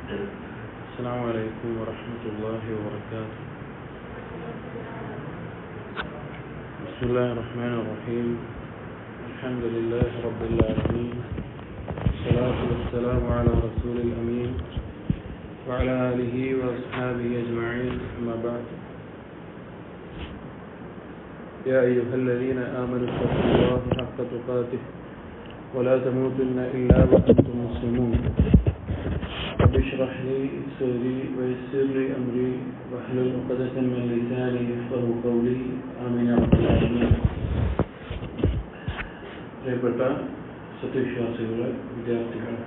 السلام عليكم ورحمة الله وبركاته. بسم الله الرحمن الرحيم. الحمد لله رب العالمين، والصلاة والسلام على رسول الأمين وعلى آله وأصحابه أجمعين، أما بعد. يا أيها الذين آمنوا اتقوا الله حق تقاته ولا تموتن إلا وأنتم مسلمون. رب اشرح لي صدري ويسر لي أمري واحلل عقدة من لساني يفقهوا قولي. آمين يا رب العالمين. പ്രിയപ്പെട്ട സത്യവിശ്വാസികളെ, വിദ്യാർത്ഥികളെ,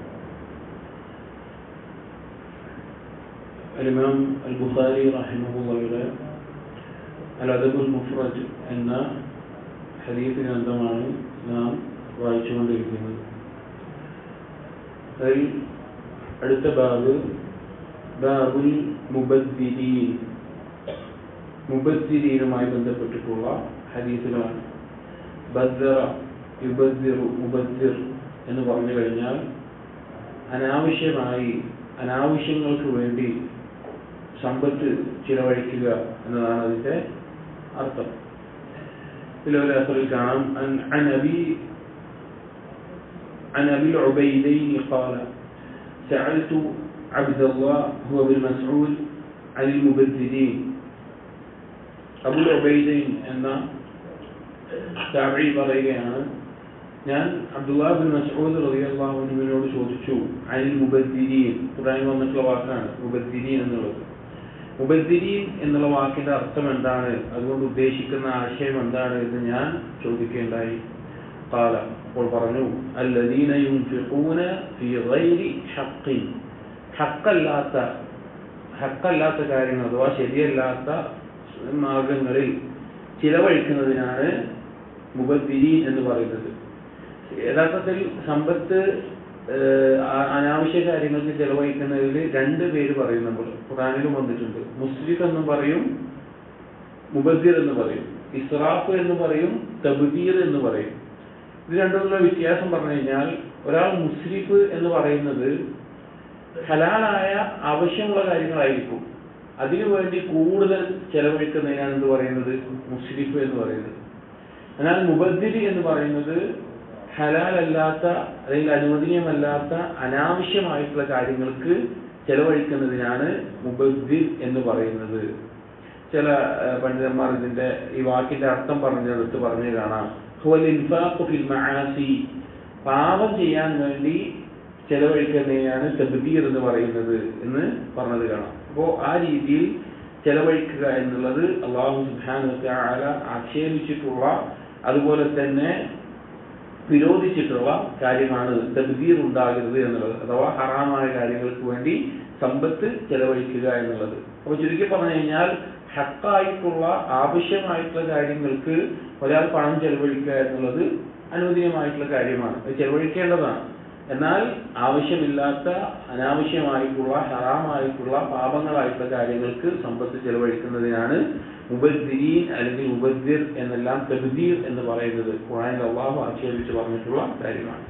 ഇമാം അൽ ബുഖാരി റഹിമഹുള്ളയുടെ അൽ അദബുൽ മുഫ്രദ് എന്ന ഹദീസ് ഗ്രന്ഥമാണ് നാം വായിച്ചുകൊണ്ടിരിക്കുന്നത്. അതിൽ അടുത്ത ബാബുൽ മുബദ്ദിരീനുമായി ബന്ധപ്പെട്ടിട്ടുള്ള ഹദീസുകളാണ്. ബദ്ദറ, യുബദ്ദിറു, മുബദ്ദിർ എന്ന് പറഞ്ഞു കഴിഞ്ഞാൽ അനാവശ്യങ്ങൾക്ക് വേണ്ടി സമ്പത്ത് ചിലവഴിക്കുക എന്നതാണ് അതിന്റെ അർത്ഥം. ഇതിലൊരു അസറിൽ കാണാം, عن أبي العبيدين قال سألت عبد الله هو ابن مسعود عن المبذرين. أبو العبيدين എന്ന താബഈ പറയുകയാണ്, ഞാൻ അബ്ദുല്ലാഹ് ബിൻ മസ്ഊദ് റളിയല്ലാഹു അൻഹുവിനോട് ചോദിച്ചു, അനിൽ മുബദ്ദിരീൻ, ഖുർആനിൽ വന്നിട്ടുള്ള വാക്കാണ് മുബദ്ദിരീൻ എന്നുള്ളത്. മുബദ്ദിരീൻ എന്നുള്ള വാക്കിന്റെ അർത്ഥം എന്താണ്, അതുകൊണ്ട് ഉദ്ദേശിക്കുന്ന ആശയം എന്താണ് എന്ന് ഞാൻ ചോദിക്കുകയുണ്ടായി. ഖാല, അപ്പോൾ പറഞ്ഞു, അല്ലദീന യുൻഫിഖൂന ഫീ ഗൈരി ഹഖ്ഖിൻ, ഹഖല്ലാത്ത കാര്യങ്ങൾ അഥവാ ശരിയല്ലാത്ത മാർഗങ്ങളിൽ ചിലവഴിക്കുന്നതിനാണ് മുബദ്ദിരീൻ എന്ന് പറയുന്നത്. യഥാർത്ഥത്തിൽ സമ്പത്ത് അനാവശ്യ കാര്യങ്ങൾക്ക് ചെലവഴിക്കുന്നതിൽ രണ്ട് പേര് പറയും. നമ്മൾ ഖുർആനിലും വന്നിട്ടുണ്ട്. മുസ്രിഫ് എന്നും പറയും, മുബദ്ദിർ എന്ന് പറയും. ഇസ്റാഫ് എന്ന് പറയും, തബ്ദീർ എന്ന് പറയും. ഇത് രണ്ടുമുള്ള വ്യത്യാസം പറഞ്ഞു കഴിഞ്ഞാൽ, ഒരാൾ മുസ്രിഫ് എന്ന് പറയുന്നത് ഹലാലായ ആവശ്യമുള്ള കാര്യങ്ങളായിരിക്കും, അതിനുവേണ്ടി കൂടുതൽ ചെലവഴിക്കുന്നതിനാണ് എന്ത് പറയുന്നത്, മുസ്രിഫ് എന്ന് പറയുന്നത്. എന്നാൽ മുബദ്ദിരി എന്ന് പറയുന്നത് ഹലാലല്ലാത്ത അല്ലെങ്കിൽ അനുവദനീയമല്ലാത്ത അനാവശ്യമായിട്ടുള്ള കാര്യങ്ങൾക്ക് ചെലവഴിക്കുന്നതിനാണ് മുബദ്ദിർ എന്ന് പറയുന്നത്. ചില പണ്ഡിതന്മാർ ഇതിന്റെ ഈ വാക്കിന്റെ അർത്ഥം പറഞ്ഞെടുത്ത് പറഞ്ഞു കാണാം, ഹുവൽ ഇൻഫാഖു ഫിൽ മആസി, പാപം ചെയ്യാൻ വേണ്ടി ചെലവഴിക്കുന്നതിനാണ് തബ്ദീർ എന്ന് പറയുന്നത് എന്ന് പറഞ്ഞത് കാണാം. അപ്പോൾ ആ രീതിയിൽ ചെലവഴിക്കുക എന്നുള്ളത് അല്ലാഹു സുബ്ഹാനഹു വ തആല ആക്ഷേപിച്ചിട്ടുള്ള, അതുപോലെ തന്നെ വിരോധിച്ചിട്ടുള്ള കാര്യമാണ് തബ്ദീർ ഉണ്ടാകരുത് എന്നുള്ളത്, അഥവാ ഹറാമായ കാര്യങ്ങൾക്ക് വേണ്ടി സമ്പത്ത് ചെലവഴിക്കുക എന്നുള്ളത്. അപ്പോൾ ചുരുക്കി പറഞ്ഞു കഴിഞ്ഞാൽ, ഹക്കായിട്ടുള്ള ആവശ്യമായിട്ടുള്ള കാര്യങ്ങൾക്ക് ഒരാൾ പണം ചെലവഴിക്കുക എന്നുള്ളത് അനുവദനീയമായിട്ടുള്ള കാര്യമാണ്, അത് ചെലവഴിക്കേണ്ടതാണ്. എന്നാൽ ആവശ്യമില്ലാത്ത അനാവശ്യമായിട്ടുള്ള ഹറാമായിട്ടുള്ള പാപങ്ങളായിട്ടുള്ള കാര്യങ്ങൾക്ക് സമ്പത്ത് ചെലവഴിക്കുന്നതിനാണ് മുബദ്ദിരീൻ അല്ലെങ്കിൽ മുബദ്ദിർ എന്നെല്ലാം തബ്ദീർ എന്ന് പറയുന്നത്. ഖുർആനിൽ അല്ലാഹു ആക്ഷേപിച്ച് പറഞ്ഞിട്ടുള്ള കാര്യമാണ്.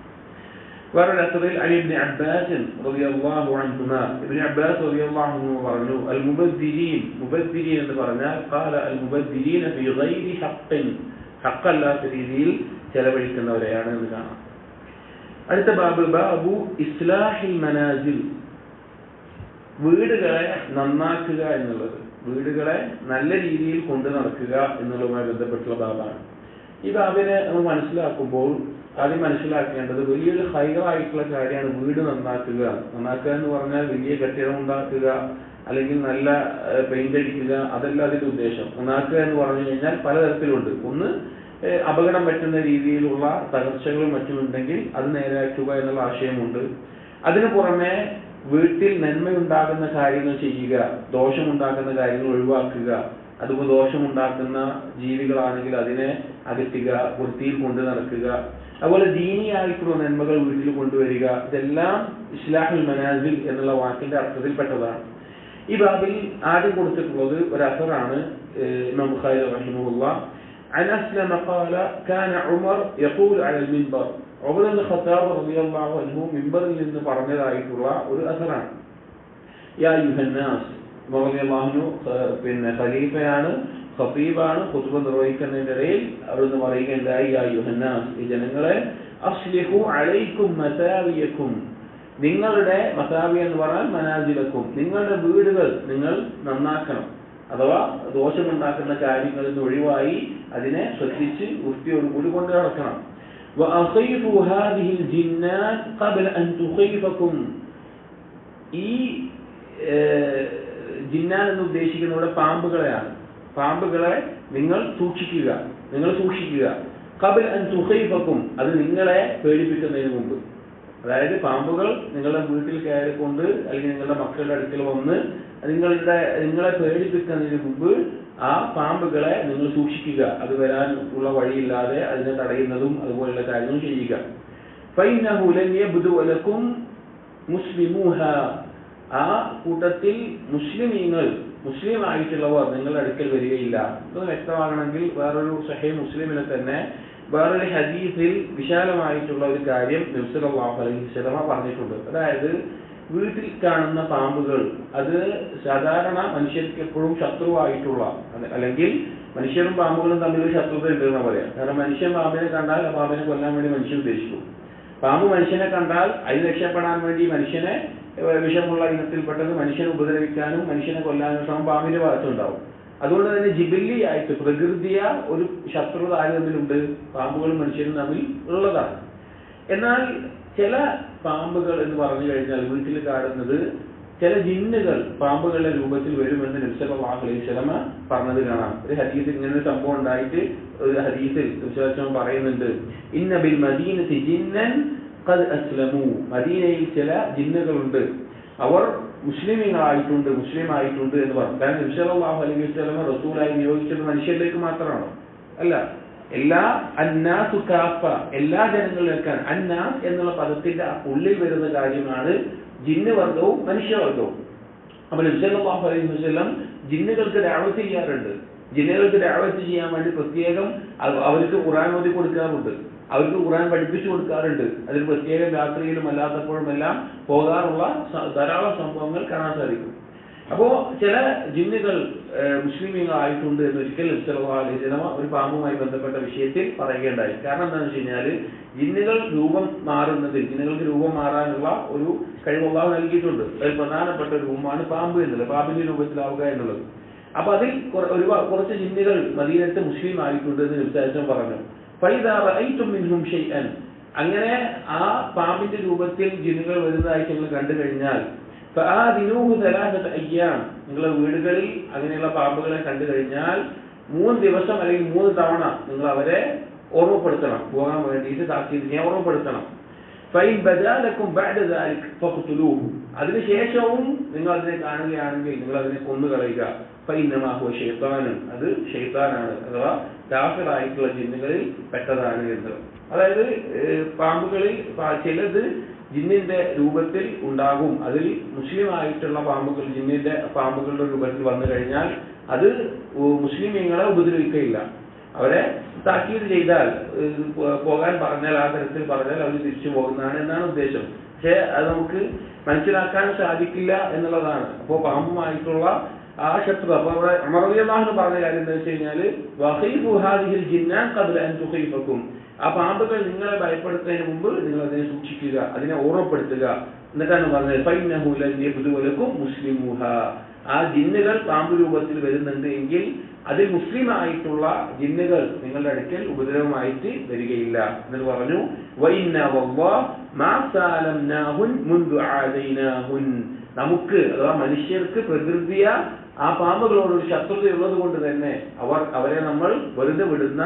വേറൊരു അസറിൽ ഇബ്നു അബ്ബാസ് റളിയല്ലാഹു അൻഹുമാ, ഇബ്നു അബ്ബാസ് റളിയല്ലാഹു അൻഹു പറഞ്ഞു, അൽ മുബദ്ദിരീൻ എന്ന് പറഞ്ഞാൽ ഖാല അൽ മുബദ്ദിരീന ഫീ ഗൈരി ഹഖ്ഖിൻ, ഹഖല്ലാത്ത രീതിയിൽ ചെലവഴിക്കുന്നവരെയാണ് എന്ന് കാണാം. അടുത്ത ബാബു ഇസ്ലാഹിൽ മനാസിൽ, വീടുകളെ നന്നാക്കുക എന്നുള്ളത്, വീടുകളെ നല്ല രീതിയിൽ കൊണ്ടു നടക്കുക എന്നുള്ളതുമായി ബന്ധപ്പെട്ടുള്ള ബാബാണ്. ഈ ബാബിനെ നമ്മൾ മനസ്സിലാക്കുമ്പോൾ ആദ്യം മനസ്സിലാക്കേണ്ടത് വലിയൊരു ഹൈറായിട്ടുള്ള കാര്യമാണ് വീട് നന്നാക്കുക. നന്നാക്കുക എന്ന് പറഞ്ഞാൽ വലിയ കെട്ടിടം ഉണ്ടാക്കുക അല്ലെങ്കിൽ നല്ല പെയിന്റ് അടിക്കുക, അതല്ല അതിന്റെ ഉദ്ദേശം. നന്നാക്കുക എന്ന് പറഞ്ഞു കഴിഞ്ഞാൽ പലതരത്തിലുണ്ട്. ഒന്ന്, അപകടം പറ്റുന്ന രീതിയിലുള്ള തകർച്ചകളും മറ്റുമുണ്ടെങ്കിൽ അത് നേരെയാക്കുക എന്നുള്ള ആശയമുണ്ട്. അതിനു പുറമെ വീട്ടിൽ നന്മയുണ്ടാകുന്ന കാര്യങ്ങൾ ചെയ്യുക, ദോഷമുണ്ടാക്കുന്ന കാര്യങ്ങൾ ഒഴിവാക്കുക. അതുപോലെ ദോഷമുണ്ടാക്കുന്ന ജീവികളാണെങ്കിൽ അതിനെ അകറ്റുക, വൃത്തിയിൽ കൊണ്ടു നടക്കുക. അതുപോലെ ദീനിയായിട്ടുള്ള നന്മകൾ വീട്ടിൽ കൊണ്ടുവരിക. ഇതെല്ലാം ഇസ്ലാഹുൽ മനാസിൽ എന്നുള്ള വാക്കിന്റെ അർത്ഥത്തിൽപ്പെട്ടതാണ്. ഈ ബാബിൽ ആദ്യം കൊടുത്തിട്ടുള്ളത് ഒരു അസറാണ്. ഇമാം ബുഖാരി റഹിമഹുല്ലാഹ് عن أسلم قال كان عمر يقول على المنبر. عمر بن الخطاب رضي الله عنه منبر നിന്ന് പറഞ്ഞതായിട്ടുള്ള ഒരു അസറാണ്. യാ അയ്യുഹന്നാസ് റളിയല്ലാഹു പിന്നെ ഖലീഫയാണ്, ഖതീബാണ്, ഖുത്ബ നിർവഹിക്കുന്നതിന്റെ ഇടയിൽ അവിടുന്ന് പറയുകയുണ്ടായി, യാ അയ്യുഹന്നാസ്, ഈ ജനങ്ങളെ, അസ്ലിഹു അലൈക്കും മസാവിയക്കും, നിങ്ങളുടെ മസാവി എന്ന് പറഞ്ഞാൽ മനാസിലക്കും, നിങ്ങളുടെ വീടുകൾ നിങ്ങൾ നന്നാക്കണം. അഥവാ ദോഷമുണ്ടാക്കുന്ന കാര്യങ്ങളിൽ നിന്ന് ഒഴിവായി അതിനെ ശ്രദ്ധിച്ച് വൃത്തിയോടുകൂടി കൊണ്ടു നടക്കണം. വഅഖീഫു ഹാദിഹിൽ ജിന്നാത്ത് ഖബ്ല അൻ തുഖീഫകും, ഈ ജിന്നാൻ എന്ന് ഉദ്ദേശിക്കുന്നത് ഇവിടെ പാമ്പുകളെയാണ്. പാമ്പുകളെ നിങ്ങൾ സൂക്ഷിക്കുക. ഖബ്ല അൻ തുഖീഫകും, അത് നിങ്ങളെ പേടിപ്പിക്കുന്നതിന് മുമ്പ്. അതായത് പാമ്പുകൾ നിങ്ങളുടെ വീട്ടിൽ കയറിക്കൊണ്ട് അല്ലെങ്കിൽ നിങ്ങളുടെ മക്കളുടെ അടുക്കൽ വന്ന് നിങ്ങളെ പേടിപ്പിക്കുന്നതിന് മുമ്പ് ആ പാമ്പുകളെ നിങ്ങൾ സൂക്ഷിക്കുക. അത് വരാൻ ഉള്ള വഴിയില്ലാതെ അതിനെ തടയുന്നതും അതുപോലുള്ള കാര്യങ്ങൾ ചെയ്യുക. ഫൈനഹു ലൻ യബ്ദു ലക്കും മുസ്ലിമൂഹ, ആ കൂട്ടത്തിൽ മുസ്ലിം ആയിട്ടുള്ളവർ നിങ്ങളുടെ അടുക്കൽ വരികയില്ല. ഇത് വ്യക്തമാകണമെങ്കിൽ വേറൊരു സഹീഹ് മുസ്ലിമിനെ തന്നെ വേറൊരു ഹദീസിൽ വിശാലമായിട്ടുള്ള ഒരു കാര്യം നബി സല്ലല്ലാഹു അലൈഹി വസല്ലം പറഞ്ഞിട്ടുണ്ട്. അതായത് വീട്ടിൽ കാണുന്ന പാമ്പുകൾ അത് സാധാരണ മനുഷ്യർക്ക് എപ്പോഴും ശത്രുവായിട്ടുള്ള, അല്ലെങ്കിൽ മനുഷ്യരും പാമ്പുകളും തമ്മിൽ ശത്രുത ഉണ്ടെന്ന് പറയാം. കാരണം മനുഷ്യൻ പാമ്പിനെ കണ്ടാൽ ആ പാമ്പിനെ കൊല്ലാൻ വേണ്ടി മനുഷ്യൻ ഉദ്ദേശിക്കും. പാമ്പ് മനുഷ്യനെ കണ്ടാൽ അതിൽ രക്ഷപ്പെടാൻ വേണ്ടി മനുഷ്യനെ വിഷമുള്ള ഇനത്തിൽപ്പെട്ടത് മനുഷ്യനെ ഉപദ്രവിക്കാനും മനുഷ്യനെ കൊല്ലാനും ശ്രമം പാമ്പിന്റെ ഭാഗത്തുണ്ടാവും. അതുകൊണ്ട് തന്നെ ജിബില്ലി ആയിട്ട് പ്രകൃതിയ ഒരു ശത്രുത ആര് തമ്മിലുണ്ട്? പാമ്പുകളും മനുഷ്യരും തമ്മിൽ ഉള്ളതാണ്. എന്നാൽ ചില പാമ്പുകൾ എന്ന് പറഞ്ഞു കഴിഞ്ഞാൽ വീട്ടിൽ കാണുന്നത് ചില ജിന്നുകൾ പാമ്പുകളുടെ രൂപത്തിൽ വരുമെന്ന് നബി സല്ലല്ലാഹു അലൈഹി വസല്ലം പറഞ്ഞത് കാണാം. ഒരു ഹദീസിൽ ഇങ്ങനെ ഒരു സംഭവം ഉണ്ടായിട്ട് ഒരു ഹദീസിൽ നബി സല്ലല്ലാഹു അലൈഹി വസല്ലം പറയുന്നുണ്ട്, ഇന്ന ബിൽ മദീനത്തി ജിന്നൻ ഖദ് അസ്ലമു, മദീനയിൽ ചില ജിന്നുകളുണ്ട്, അവർ മുസ്ലിം ആയിട്ടുണ്ട് എന്ന് പറഞ്ഞു. കാരണം നബി സല്ലല്ലാഹു അലൈഹി വസല്ലം റസൂലായി നിയോഗിച്ചത് മനുഷ്യരിലേക്ക് മാത്രമാണോ? അല്ല, എല്ലാ അന്നാസു കാഫ, എല്ലാ ജനങ്ങളിലേക്കാണ്. അന്നാസ് എന്നുള്ള പദത്തിന്റെ ഉള്ളിൽ വരുന്ന കാര്യമാണ് ജിന്ന് വർഗവും മനുഷ്യവർഗവും. അപ്പോൾ നബി സല്ലല്ലാഹു അലൈഹി വസല്ലം ജിന്നുകൾക്ക് ദഅവത്ത് ചെയ്യാറുണ്ട്. ജിന്നുകൾക്ക് ദഅവത്ത് ചെയ്യാൻ വേണ്ടി പ്രത്യേകം അവർക്ക് ഖുർആൻ ഓതി കൊടുക്കാറുണ്ട്, അവർക്ക് ഖുർആൻ പഠിപ്പിച്ചു കൊടുക്കാറുണ്ട്. അതിന് പ്രത്യേകം രാത്രിയിലും അല്ലാത്തപ്പോഴും എല്ലാം പോകാറുള്ള ധാരാളം സംഭവങ്ങൾ കാണാൻ സാധിക്കും. അപ്പോ ചില ജിന്നുകൾ മുസ്ലിമീങ്ങളായിട്ടുണ്ട് എന്ന് ഒരിക്കൽ നബി സല്ലല്ലാഹു അലൈഹി വസല്ലം ഒരു പാമ്പുമായി ബന്ധപ്പെട്ട വിഷയത്തിൽ പറയുകയുണ്ടായി. കാരണം എന്താണെന്ന് വെച്ച് കഴിഞ്ഞാൽ ജിന്നുകൾക്ക് രൂപം മാറാനുള്ള ഒരു കഴിവ് അല്ലാഹു നൽകിയിട്ടുണ്ട്. അതിൽ പ്രധാനപ്പെട്ട ഒരു രൂപമാണ് പാമ്പ് എന്നുള്ളത്, പാമ്പിന്റെ രൂപത്തിലാവുക എന്നുള്ളത്. അപ്പൊ അതിൽ കുറച്ച് ജിന്നുകൾ മദീനത്ത് മുസ്ലിം ആയിട്ടുണ്ട് എന്ന് നബി സല്ലല്ലാഹു അലൈഹി വസല്ലം പറഞ്ഞു. ഫൈദാ റഅയ്തും മിൻഹും ഷൈഅൻ, അങ്ങനെ ആ പാമ്പിന്റെ രൂപത്തിൽ ജിന്നുകൾ വരുന്നതായിട്ട് നിങ്ങൾ കണ്ടു കഴിഞ്ഞാൽ ഫആദിനൂഹു തലാസത അയ്യാം, നിങ്ങളുടെ വീടുകളിൽ അങ്ങനെയുള്ള പാമ്പുകളെ കണ്ടു കഴിഞ്ഞാൽ 3 ദിവസം അല്ലെങ്കിൽ 3 തവണ നിങ്ങൾ അവരെ ഓർമ്മപ്പെടുത്തണം, പോകാൻ വേണ്ടിയിട്ട് താക്കീതിനെ ഓർമ്മപ്പെടുത്തണം. ഫൈൻ ബദാലക്കും ബഅദ ദാലിക ഫഖ്തുലൂഹു, അതിനുശേഷവും നിങ്ങൾ അതിനെ കാണുകയാണെങ്കിൽ നിങ്ങൾ അതിനെ കൊന്നുകളയുക. ഫൈന്നമാ ഹുവ ശൈത്താനുൻ, അത് ശൈത്താനാണ്, അഥവാ കാഫിറായിട്ടുള്ള ജിന്നുകളിൽ പെട്ടതാണ് എന്ന്. അതായത് പാമ്പുകളിൽ ചിലത് ജിന്നിന്റെ രൂപത്തിൽ ഉണ്ടാകും. അതിൽ മുസ്ലിം ആയിട്ടുള്ള പാമ്പുകൾ ജിന്നിന്റെ പാമ്പുകളുടെ രൂപത്തിൽ വന്നു കഴിഞ്ഞാൽ അത് മുസ്ലിമീങ്ങളെ ഉപദ്രവിക്കുകയില്ല. അവരെ താക്കീത് ചെയ്താൽ, പോകാൻ പറഞ്ഞാൽ, ആ തരത്തിൽ പറഞ്ഞാൽ അവർ തിരിച്ചു പോകുന്നതാണ് എന്നാണ് ഉദ്ദേശം. പക്ഷെ അത് നമുക്ക് മനസ്സിലാക്കാൻ സാധിക്കില്ല എന്നുള്ളതാണ്. അപ്പോൾ പാമ്പുമായിട്ടുള്ള ആ ശത്രു, അപ്പൊ അവിടെ ഉമർ റളിയല്ലാഹു അൻഹു പറഞ്ഞ കാര്യം എന്താ വെച്ച് കഴിഞ്ഞാല് വഖീഫു ഹാദിഹിൽ ജിന്നാൻ ഖബ്ല അൻ തുഖീഫകും, ആ പാമ്പുകൾ നിങ്ങളെ ഭയപ്പെടുത്തുന്നതിന് മുമ്പ് നിങ്ങൾ അതിനെ സൂക്ഷിക്കുക, അതിനെ ഓർമ്മപ്പെടുത്തുക. എന്നിട്ടാണ് പറഞ്ഞത് ഫൈനഹു ലൻ യബ്ദു ലക്കും മുസ്ലിമൂഹ, ആ ജിന്നുകൾ പാമ്പ് രൂപത്തിൽ വരുന്നുണ്ട് എങ്കിൽ അതിൽ മുസ്ലിം ആയിട്ടുള്ള ജിന്നുകൾ നിങ്ങളുടെ അടുക്കൽ ഉപദ്രവമായിട്ട് വരികയില്ല എന്ന് പറഞ്ഞു. വഇന്ന വല്ലാഹ് മാ സാലംനാഹുൻ മുൻദു ആദൈനാഹുൻ, നമുക്ക് അഥവാ മനുഷ്യർക്ക് പ്രകൃതിയ ആ പാമ്പുകളോട് ഒരു ശത്രുതയുള്ളത് കൊണ്ട് തന്നെ അവരെ നമ്മൾ വെറുതെ വിടുന്ന,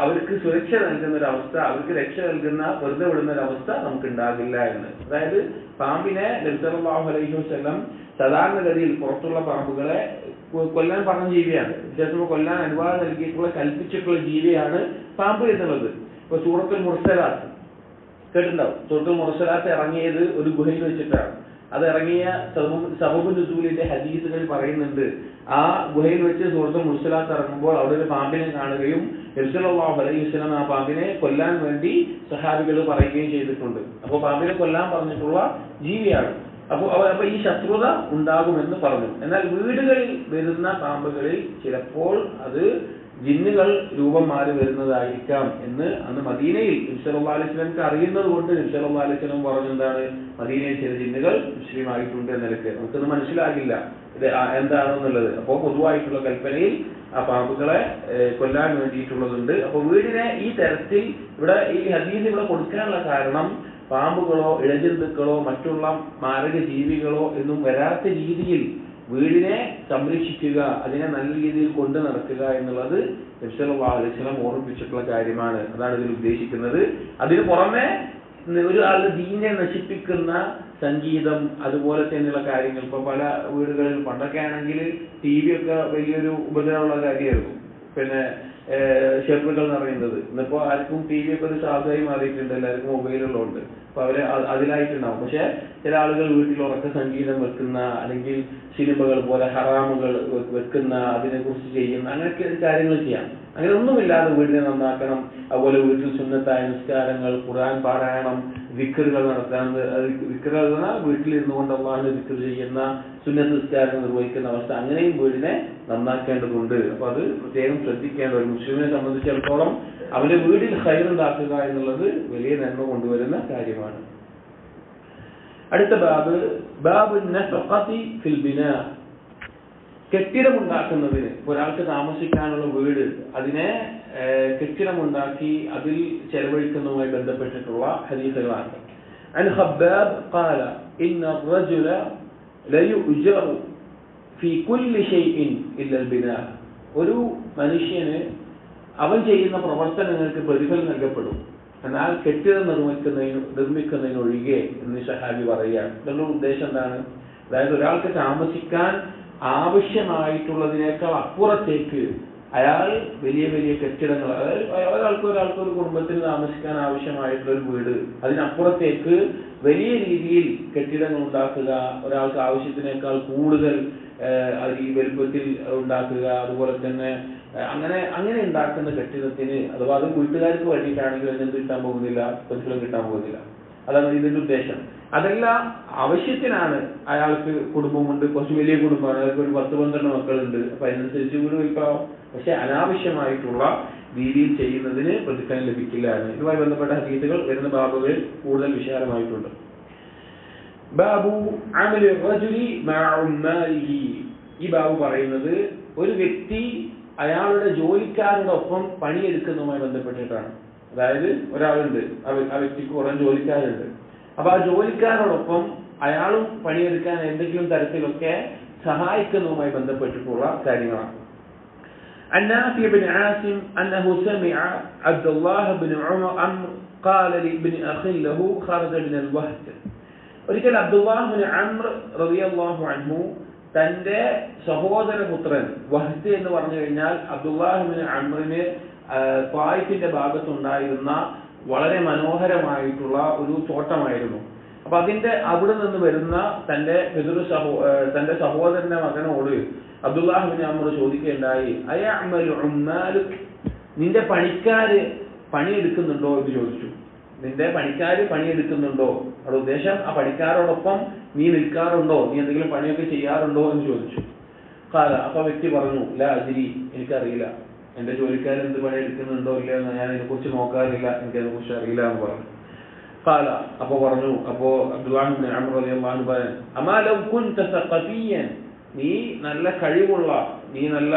അവർക്ക് സുരക്ഷ നൽകുന്ന ഒരു അവസ്ഥ, അവർക്ക് രക്ഷ നൽകുന്ന വെറുതെ വിടുന്ന ഒരു അവസ്ഥ നമുക്ക് ഉണ്ടാകില്ല എന്ന്. അതായത് പാമ്പിനെ നബി സല്ലല്ലാഹു അലൈഹി വസല്ലം സാധാരണഗതിയിൽ പുറത്തുള്ള പാമ്പുകളെ കൊല്ലാൻ പറഞ്ഞ ജീവിയാണ്, വിശേഷം കൊല്ലാൻ അനുവാദം നൽകിയിട്ടുള്ള കൽപ്പിച്ചിട്ടുള്ള ജീവിയാണ് പാമ്പ് എന്നുള്ളത്. ഇപ്പൊ സൂറത്തുൽ മുർസലാത്ത് കേട്ടിട്ടുണ്ടാവും. സൂറത്തുൽ മുർസലാത്ത് ഇറങ്ങിയത് ഒരു ഗുഹയിൽ വെച്ചിട്ടാണ്. അത് ഇറങ്ങിയ സബബു നുസൂലിന്റെ ഹദീസുകൾ പറയുന്നുണ്ട്, ആ ഗുഹയിൽ വെച്ച് സൂറത്തുൽ മുർസലാത്ത് ഇറങ്ങുമ്പോൾ അവിടെ ഒരു പാമ്പിനെ കാണുകയും നബി സല്ലല്ലാഹു അലൈഹി വസല്ലം ആ പാമ്പിനെ കൊല്ലാൻ വേണ്ടി സഹാബികൾ പറയുകയും ചെയ്തിട്ടുണ്ട്. അപ്പോൾ പാമ്പിനെ കൊല്ലാൻ പറഞ്ഞിട്ടുള്ള ജീവിയാണ്. അപ്പൊ ഈ ശത്രുത ഉണ്ടാകുമെന്ന് പറഞ്ഞു. എന്നാൽ വീടുകളിൽ വരുന്ന പാമ്പുകളിൽ ചിലപ്പോൾ അത് ജിന്നുകൾ രൂപം മാറി വരുന്നതായിരിക്കാം എന്ന് അന്ന് മദീനയിൽ നബി സല്ലല്ലാഹു അലൈഹി വസല്ലം അറിയുന്നത് കൊണ്ട് നബി സല്ലല്ലാഹു അലൈഹി വസല്ലം പറഞ്ഞെന്താണ്, മദീനയിൽ ചില ജിന്നുകൾ മുസ്ലിം ആയിട്ടുണ്ട് എന്ന നിലയ്ക്ക്. നമുക്കൊന്നും മനസ്സിലാകില്ല ഇത് എന്താണെന്നുള്ളത്. അപ്പോൾ പൊതുവായിട്ടുള്ള കൽപ്പനയിൽ ആ പാമ്പുകളെ കൊല്ലാൻ വേണ്ടിയിട്ടുള്ളതുണ്ട്. അപ്പൊ വീടിനെ ഈ തരത്തിൽ ഇവിടെ ഈ ഹദീസ് ഇവിടെ കൊടുക്കാനുള്ള കാരണം പാമ്പുകളോ ഇഴജന്തുക്കളോ മറ്റുള്ള മാരക ജീവികളോ എന്നും വരാത്ത രീതിയിൽ വീടിനെ സംരക്ഷിക്കുക, അതിനെ നല്ല രീതിയിൽ കൊണ്ടു നടക്കുക എന്നുള്ളത് നബി സല്ലല്ലാഹു അലൈഹി വസല്ലം ഓർമ്മിപ്പിച്ചിട്ടുള്ള കാര്യമാണ്. അതാണ് ഇതിൽ ഉദ്ദേശിക്കുന്നത്. അതിന് പുറമെ ഒരാളുടെ ദീനെ നശിപ്പിക്കുന്ന സംഗീതം അതുപോലെ തന്നെയുള്ള കാര്യങ്ങൾ, ഇപ്പൊ പല വീടുകളിൽ പണ്ടൊക്കെ ആണെങ്കിൽ TV ഒക്കെ വലിയൊരു ഉപദ്രവമുള്ള കാര്യമായിരുന്നു. പിന്നെ ഷെറുകൾ എന്ന് പറയുന്നത് ഇന്നിപ്പോ ആർക്കും TV ഒക്കെ ഒരു സാധുവായി മാറിയിട്ടുണ്ട്, എല്ലാവർക്കും മൊബൈലുള്ളതുകൊണ്ട്. അപ്പൊ അവര് അതിലായിട്ടുണ്ടാവും. പക്ഷെ ചില ആളുകൾ വീട്ടിൽ ഉറക്ക സംഗീതം വെക്കുന്ന, അല്ലെങ്കിൽ സിനിമകൾ പോലെ ഹറാമുകൾ വെക്കുന്ന, അതിനെ കുറിച്ച് ചെയ്യുന്ന അങ്ങനെയൊക്കെ കാര്യങ്ങൾ ചെയ്യാം. അങ്ങനെ ഒന്നുമില്ലാതെ വീടിനെ നന്നാക്കണം. അതുപോലെ വീട്ടിൽ സുന്നത്തായ നിസ്കാരങ്ങൾ, ഖുർആൻ പാരായണം, വിക്റുകൾ നടത്താൻ, വിക്റുകൾ വീട്ടിലിരുന്നു കൊണ്ട് അല്ലാഹുവിനെ വിക്ർ ചെയ്യുന്ന സുന്നത്ത് നിസ്കാരങ്ങൾ നിർവഹിക്കുന്ന അവസ്ഥ, അങ്ങനെയും വീടിനെ നന്നാക്കേണ്ടതുണ്ട്. അപ്പൊ അത് പ്രത്യേകം ശ്രദ്ധിക്കേണ്ട ഒരു മുസ്ലിമിനെ സംബന്ധിച്ചിടത്തോളം അവന്റെ വീട്ടിൽ ഖൈർ ഉണ്ടാക്കുക എന്നുള്ളത് വലിയ നന്മ കൊണ്ടുവരുന്ന കാര്യമാണ്. അടുത്ത ബാബ് നഫഖതി ഫിൽ ബിനാ, കെട്ടിടമുണ്ടാക്കുന്നതിന്, ഒരാൾക്ക് താമസിക്കാനുള്ള വീട്, അതിനെ കെട്ടിടമുണ്ടാക്കി അതിൽ ചെലവഴിക്കുന്നതുമായി ബന്ധപ്പെട്ടിട്ടുള്ള ഹദീസുകളാണ്. അൻ ഖബ്ബാബ് ഖാല ഇന്ന الرجل ലയുജറ ഫീ കുല്ലി ഷൈഇൻ ഇല്ല അൽ ബിനാ, ഒരു മനുഷ്യന് അവൻ ചെയ്യുന്ന പ്രവർത്തനങ്ങൾക്ക് പ്രതിഫലം നൽകപ്പെടും, എന്നാൽ കെട്ടിടം നിർമ്മിക്കുന്നതിനൊഴികെ എന്ന് സഹാബി പറയുകയാണ്. ഇതിന്റെ ഉദ്ദേശം എന്താണ്? അതായത് ഒരാൾക്ക് താമസിക്കാൻ ആവശ്യമായിട്ടുള്ളതിനേക്കാൾ അപ്പുറത്തേക്ക് അയാൾ വലിയ വലിയ കെട്ടിടങ്ങൾ, അതായത് ഒരാൾക്ക് ഒരു കുടുംബത്തിന് താമസിക്കാൻ ആവശ്യമായിട്ടുള്ള ഒരു വീട്, അതിനപ്പുറത്തേക്ക് വലിയ രീതിയിൽ കെട്ടിടങ്ങൾ ഉണ്ടാക്കുക, ഒരാൾക്ക് ആവശ്യത്തിനേക്കാൾ കൂടുതൽ ഈ വലുപ്പത്തിൽ ഉണ്ടാക്കുക, അതുപോലെ തന്നെ അങ്ങനെ ഉണ്ടാക്കുന്ന കെട്ടിടത്തിന്, അഥവാ അത് വീട്ടുകാർക്ക് വേണ്ടിയിട്ടാണെങ്കിൽ അതിനെന്ത് കിട്ടാൻ പോകുന്നില്ല, പ്രതിഫലം കിട്ടാൻ പോകുന്നില്ല. അതാണ് ഇതിന്റെ ഉദ്ദേശം. അതെല്ലാം ആവശ്യത്തിനാണ്. അയാൾക്ക് കുടുംബമുണ്ട്, കുറച്ച് വലിയ കുടുംബമാണ്, അയാൾക്ക് ഒരു 10-12 മക്കളുണ്ട്, അപ്പൊ അതിനനുസരിച്ച് വീട് വയ്ക്കാവും. പക്ഷെ അനാവശ്യമായിട്ടുള്ള രീതിയിൽ ചെയ്യുന്നതിന് പ്രതിഫലം ലഭിക്കില്ല എന്ന് ഇതുമായി ബന്ധപ്പെട്ട ഹദീസുകൾ വരുന്ന ബാബുകളിൽ കൂടുതൽ വിശാലമായിട്ടുണ്ട്. ബാബു അമലി റജുലി മഅ ഉമ്മാലിഹി, ഈ ബാബു പറയുന്നത് ഒരു വ്യക്തി അയാളുടെ ജോലിക്കാരോടൊപ്പം പണിയെടുക്കുന്നതുമായി ബന്ധപ്പെട്ടിട്ടാണ്. അതായത് ഒരാളുണ്ട്, ആ വ്യക്തിക്ക് കുറെ ജോലിക്കാരുണ്ട്. അപ്പൊ ആ ജോലിക്കാരോടൊപ്പം അയാളും പണിയെടുക്കാൻ എന്തെങ്കിലും തരത്തിലൊക്കെ സഹായിക്കുന്നതുമായി ബന്ധപ്പെട്ടിട്ടുള്ള കാര്യങ്ങളാണ്. عن نافع بن عاصم أنه سمع عبد الله بن عمرو قال لابن أخ له خرج من الوهد. ഒരിക്കൽ അബ്ദുല്ലാഹ് ബിൻ അംർ റളിയല്ലാഹു അൻഹു തന്റെ സഹോദരപുത്രൻ, വഹ്ദ് എന്ന് പറഞ്ഞു കഴിഞ്ഞാൽ അബ്ദുല്ലാഹ് ബിൻ അംറിന് ത്വായിഫിന്റെ ഭാഗത്തുണ്ടായിരുന്ന വളരെ മനോഹരമായിട്ടുള്ള ഒരു തോട്ടമായിരുന്നു. അപ്പൊ അവിടെ നിന്ന് വരുന്ന തന്റെ സഹോദരന്റെ മകനോട് അബ്ദുല്ലാഹ് ബിൻ അംർ ചോദിക്കുകയുണ്ടായി, അയഅമലു ഉമ്മാലുക്, നിന്റെ പണിക്കാര് പണിയെടുക്കുന്നുണ്ടോ എന്ന് ചോദിച്ചു. നിന്റെ പണിക്കാര് പണിയെടുക്കുന്നുണ്ടോ? അവിടെ ഉദ്ദേശം ആ പണിക്കാരോടൊപ്പം നീ നിൽക്കാറുണ്ടോ, നീ എന്തെങ്കിലും പണിയൊക്കെ ചെയ്യാറുണ്ടോ എന്ന് ചോദിച്ചു. ഖാല, അപ്പൊ വ്യക്തി പറഞ്ഞു, ലാ അദ്രി, എനിക്കറിയില്ല, എന്റെ ജോലിക്കാർ എന്ത് പണിയെടുക്കുന്നുണ്ടോ ഇല്ല എന്ന് ഞാൻ അതിനെക്കുറിച്ച് നോക്കാറില്ല, എനിക്കതിനെ കുറിച്ച് അറിയില്ല എന്ന് പറഞ്ഞു. ഖാല, അപ്പൊ അബ്ദുല്ലാഹ് ബിൻ അംർ റളിയല്ലാഹു അൻഹു പറഞ്ഞു, അമാ ലൗ കുൻത സഖഫിയൻ, നീ നല്ല കഴിവുള്ള, നീ നല്ല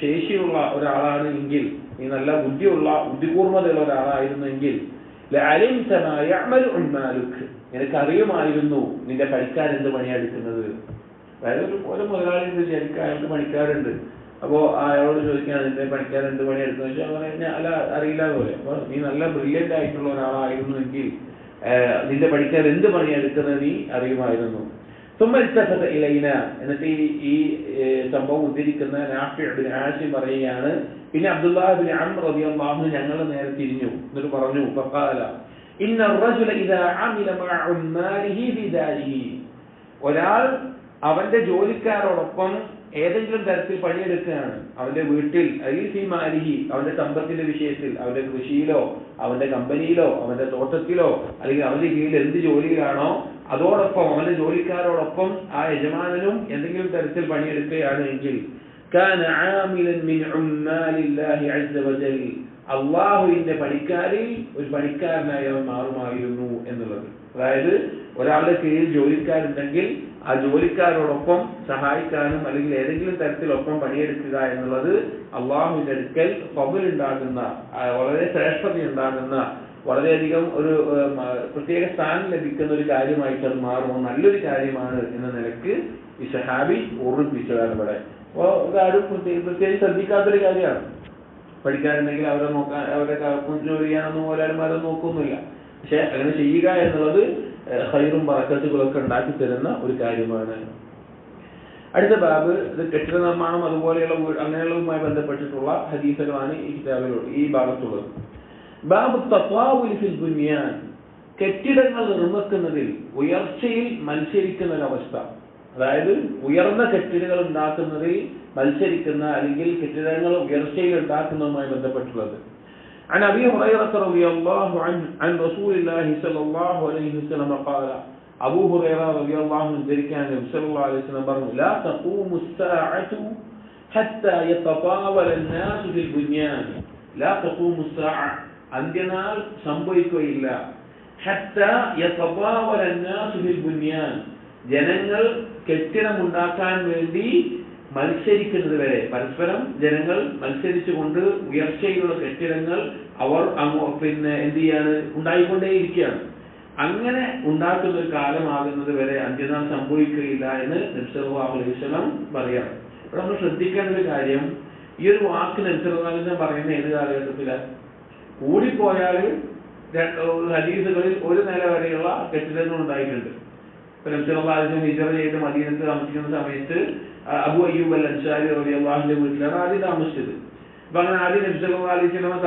ശേഷിയുള്ള ഒരാളാണ് എങ്കിൽ, നീ നല്ല ബുദ്ധികൂർമ്മതയുള്ള ഒരാളായിരുന്നെങ്കിൽ, ലഅലിംത മാ യഅമലു ഉമ്മാലുക്, നിനക്കറിയുമായിരുന്നു നിന്റെ പണിക്കാരെന്ത് പണിയെടുക്കുന്നത്. അതായത് ഒരു മുതലാളി വിചാരിക്കുക, അയാൾക്ക് പണിക്കാരുണ്ട്, അപ്പോ അയാളോട് ചോദിക്കുകയാണ് നിന്റെ പണിക്കാരെന്ത് പണിയെടുക്കുന്നത് വെച്ചാൽ പറഞ്ഞ അല്ല അറിയില്ല പോലെ. അപ്പൊ നീ നല്ല ബ്രില്യന്റ് ആയിട്ടുള്ള ഒരാളായിരുന്നുവെങ്കിൽ നിന്റെ പണിക്കാർ എന്ത് പണിയെടുക്കുന്നത് നീ അറിയുമായിരുന്നു. എന്നിട്ട് ഈ സംഭവം ഉദ്ധരിക്കുന്ന നാഫിഉ ബിൻ ആസിം പറയുകയാണ്, പിന്നെ അബ്ദുല്ലാഹ് ബിൻ അംർ റളിയല്ലാഹു അൻഹു ഞങ്ങൾ നേരെ തിരിഞ്ഞു, എന്നിട്ട് പറഞ്ഞു, ഫഖാല ഇന്ന الرجل اذا عمل مع عماله في داره, ഒരാൾ അവന്റെ ജോലിക്കാരോടൊപ്പം ഏതെങ്കിലും തരത്തിൽ പണിയെടുക്കുകയാണ് അവന്റെ വീട്ടിൽ, മാലിഹി, അവന്റെ സമ്പത്തിന്റെ വിഷയത്തിൽ, അവന്റെ കൃഷിയിലോ അവന്റെ കമ്പനിയിലോ അവന്റെ തോട്ടത്തിലോ അല്ലെങ്കിൽ അവന്റെ കീഴിൽ എന്ത് ജോലിയിലാണോ അതോടൊപ്പം അവന്റെ ജോലിക്കാരോടൊപ്പം ആ യജമാനനും എന്തെങ്കിലും തരത്തിൽ പണിയെടുക്കുകയാണ് എങ്കിൽ കാന ആമിലൻ മിൻ ഉമ്മാലില്ലാഹി അസ്സ വജൽ, അള്ളാഹുവിന്റെ പണിക്കാരിൽ ഒരു പണിക്കാരനായി അവൻ മാറുമായിരുന്നു എന്നുള്ളത്. അതായത് ഒരാളുടെ കീഴിൽ ജോലിക്കാരുണ്ടെങ്കിൽ ആ ജോലിക്കാരോടൊപ്പം സഹായിക്കാനും അല്ലെങ്കിൽ ഏതെങ്കിലും തരത്തിലൊപ്പം പണിയെടുക്കുക എന്നുള്ളത് അള്ളാഹുവിന്റെ അടുക്കൽ ഫضൽ ഉണ്ടാകുന്ന, വളരെ ശ്രേഷ്ഠത ഉണ്ടാകുന്ന, വളരെയധികം ഒരു പ്രത്യേക സ്ഥാനം ലഭിക്കുന്ന ഒരു കാര്യമായിട്ട് അത് മാറുമോ, നല്ലൊരു കാര്യമാണ് എന്ന നിലക്ക് ഈ സഹാബി ഓർമ്മിപ്പിച്ചതാണ് ഇവിടെ. അപ്പോൾ ഇതാരും പ്രത്യേകിച്ച് ശ്രദ്ധിക്കാത്തൊരു കാര്യമാണ്. പഠിക്കാറുണ്ടെങ്കിൽ അവരെ നോക്കാൻ, അവരെ ജോലി ചെയ്യാനൊന്നും ഒരാളുമാരൊന്നും നോക്കൊന്നുമില്ല. പക്ഷെ അങ്ങനെ ചെയ്യുക എന്നുള്ളത് ഖൈറും ബറക്കത്തുകളൊക്കെ ഉണ്ടാക്കി തരുന്ന ഒരു കാര്യമാണ്. അടുത്ത ബാബ് ഇത് കെട്ടിട നിർമ്മാണം അതുപോലെയുള്ള അങ്ങനെയുള്ളതുമായി ബന്ധപ്പെട്ടിട്ടുള്ള ഹദീസുകളാണ് ഈ കിതാബിലുള്ള ഈ ഭാഗത്തുള്ളത്. ബാബ് തഫാവുൽ ഫിൽ ബുനിയാൻ, കെട്ടിടങ്ങൾ നിർമ്മിക്കുന്നതിൽ ഉയർച്ചയിൽ മത്സരിക്കുന്ന ഒരവസ്ഥ. അതായത് ഉയർന്ന കെട്ടിടങ്ങൾ ഉണ്ടാക്കുന്നതിൽ മത്സരിക്കുന്ന അല്ലെങ്കിൽ കെട്ടിടങ്ങൾ ഉയർച്ചയിൽ ഉണ്ടാക്കുന്നതുമായി ബന്ധപ്പെട്ടുള്ളത്. عن أبي هريرة رضي الله عنه عن رسول الله صلى الله عليه وسلم قال أبو هريرة رضي الله عنه ذكر صلى الله عليه وسلم لا تقوم الساعة حتى يتطاول الناس في البنيان. لا تقوم الساعة അന്ത്യനാൾ സംഭവിക്കുകയില്ല. حتى يتطاول الناس في البنيان, ജനങ്ങൾ കെട്ടിടമുണ്ടാക്കാൻ വേണ്ടി മത്സരിക്കുന്നത് വരെ, പരസ്പരം ജനങ്ങൾ മത്സരിച്ചുകൊണ്ട് ഉയർച്ചയിലുള്ള കെട്ടിടങ്ങൾ അവർ പിന്നെ എന്ത് ചെയ്യാണ്, ഉണ്ടായിക്കൊണ്ടേയിരിക്കുകയാണ്. അങ്ങനെ ഉണ്ടാക്കുന്ന ഒരു കാലമാകുന്നത് വരെ അന്ത്യനാൾ സംഭവിക്കുകയില്ല എന്ന് നബി സല്ലല്ലാഹു അലൈഹി വസല്ലം പറയാണ്. ഇവിടെ നമ്മൾ ശ്രദ്ധിക്കേണ്ട ഒരു കാര്യം, ഈ ഒരു വാക്ക് നബി സല്ലല്ലാഹു അലൈഹി വസല്ലം പറയുന്ന ഏത് കാലഘട്ടത്തിലാണ്? കൂടിപ്പോയാൽ ഹദീസുകളിൽ ഒരു നില വരെയുള്ള കെട്ടിടങ്ങൾ ഉണ്ടായിട്ടുണ്ട്. ഇപ്പൊ നബി സല്ലല്ലാഹു അലൈഹി വസല്ലം ഹിജ്റ ചെയ്ത് മദീനത്ത് താമസിക്കുന്ന സമയത്ത് അബൂ അയ്യൂബ് അൽ അൻസാരി റളിയല്ലാഹുവിന്റെ വീട്ടിലാണ് ആദ്യം താമസിച്ചത്. അപ്പൊ അങ്ങനെ ആദ്യം നബി സല്ലല്ലാഹു അലൈഹി വസല്ലം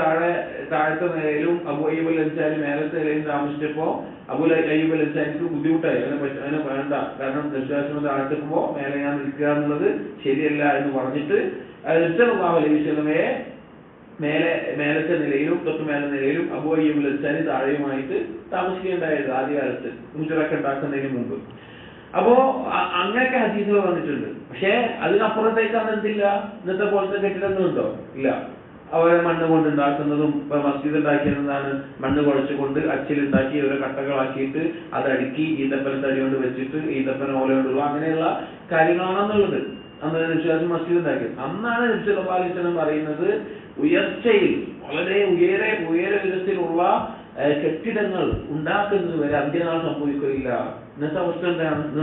താഴത്തെ നിലയിലും അബൂ അയ്യൂബ് അൽ അൻസാരി മേലത്തെ നിലയിലും താമസിച്ചപ്പോ അബൂ അയ്യൂബ് അൽ അൻസാരിക്ക് ബുദ്ധിമുട്ടായി. അതിനെ വേണ്ട, കാരണം നബി സല്ലല്ലാഹു അലൈഹി വസല്ലം താഴത്തെക്കുമ്പോ മേലെ ഞാൻ നിൽക്കുക എന്നുള്ളത് ശരിയല്ല എന്ന് പറഞ്ഞിട്ട് നബി സല്ലല്ലാഹു അലൈഹി വസല്ലമയെ മേലത്തെ നിലയിലും തൊട്ട് മേലെ നിലയിലും അബൂ അയ്യൂബ് അൽ അൻസാരി താഴെയുമായിട്ട് താമസിക്കേണ്ടായത് ആദ്യകാലത്ത് ഹിജ്റ ഉണ്ടാക്കുന്നതിന് മുമ്പ്. അപ്പോ അങ്ങനെയൊക്കെ ഹദീസുകൾ വന്നിട്ടുണ്ട്. പക്ഷെ അതിനപ്പുറത്തേക്കാണ് എന്തില്ല, ഇന്നത്തെ പോലത്തെ കെട്ടിടങ്ങളുണ്ടോ? ഇല്ല. അവരെ മണ്ണ് കൊണ്ട് ഉണ്ടാക്കുന്നതും, ഇപ്പൊ മസ്ജിദ് ഉണ്ടാക്കിയതാണ് മണ്ണ് കുഴച്ചുകൊണ്ട് അച്ചിലുണ്ടാക്കി ഓരോ കട്ടകളാക്കിയിട്ട് അതടുക്കി ഈന്തപ്പന തടി കൊണ്ട് വെച്ചിട്ട് ഈന്തപ്പന ഓല കൊണ്ടുള്ള അങ്ങനെയുള്ള കാര്യങ്ങളാണെന്നുള്ളത്. അന്ന് വിശ്വാസം മസ്ജിദ് ഉണ്ടാക്കിയത്. അന്നാണ് നബി സല്ലല്ലാഹു അലൈഹി വസല്ലം പറയുന്നത് ഉയർച്ചയിൽ വളരെ ഉയര വിധത്തിലുള്ള കെട്ടിടങ്ങൾ ഉണ്ടാക്കുന്നത് വരെ അന്ത്യനാൾ സംഭവിക്കുകയില്ല. ഇന്നത്തെ അവസ്ഥ എന്താണ്? ഇന്ന്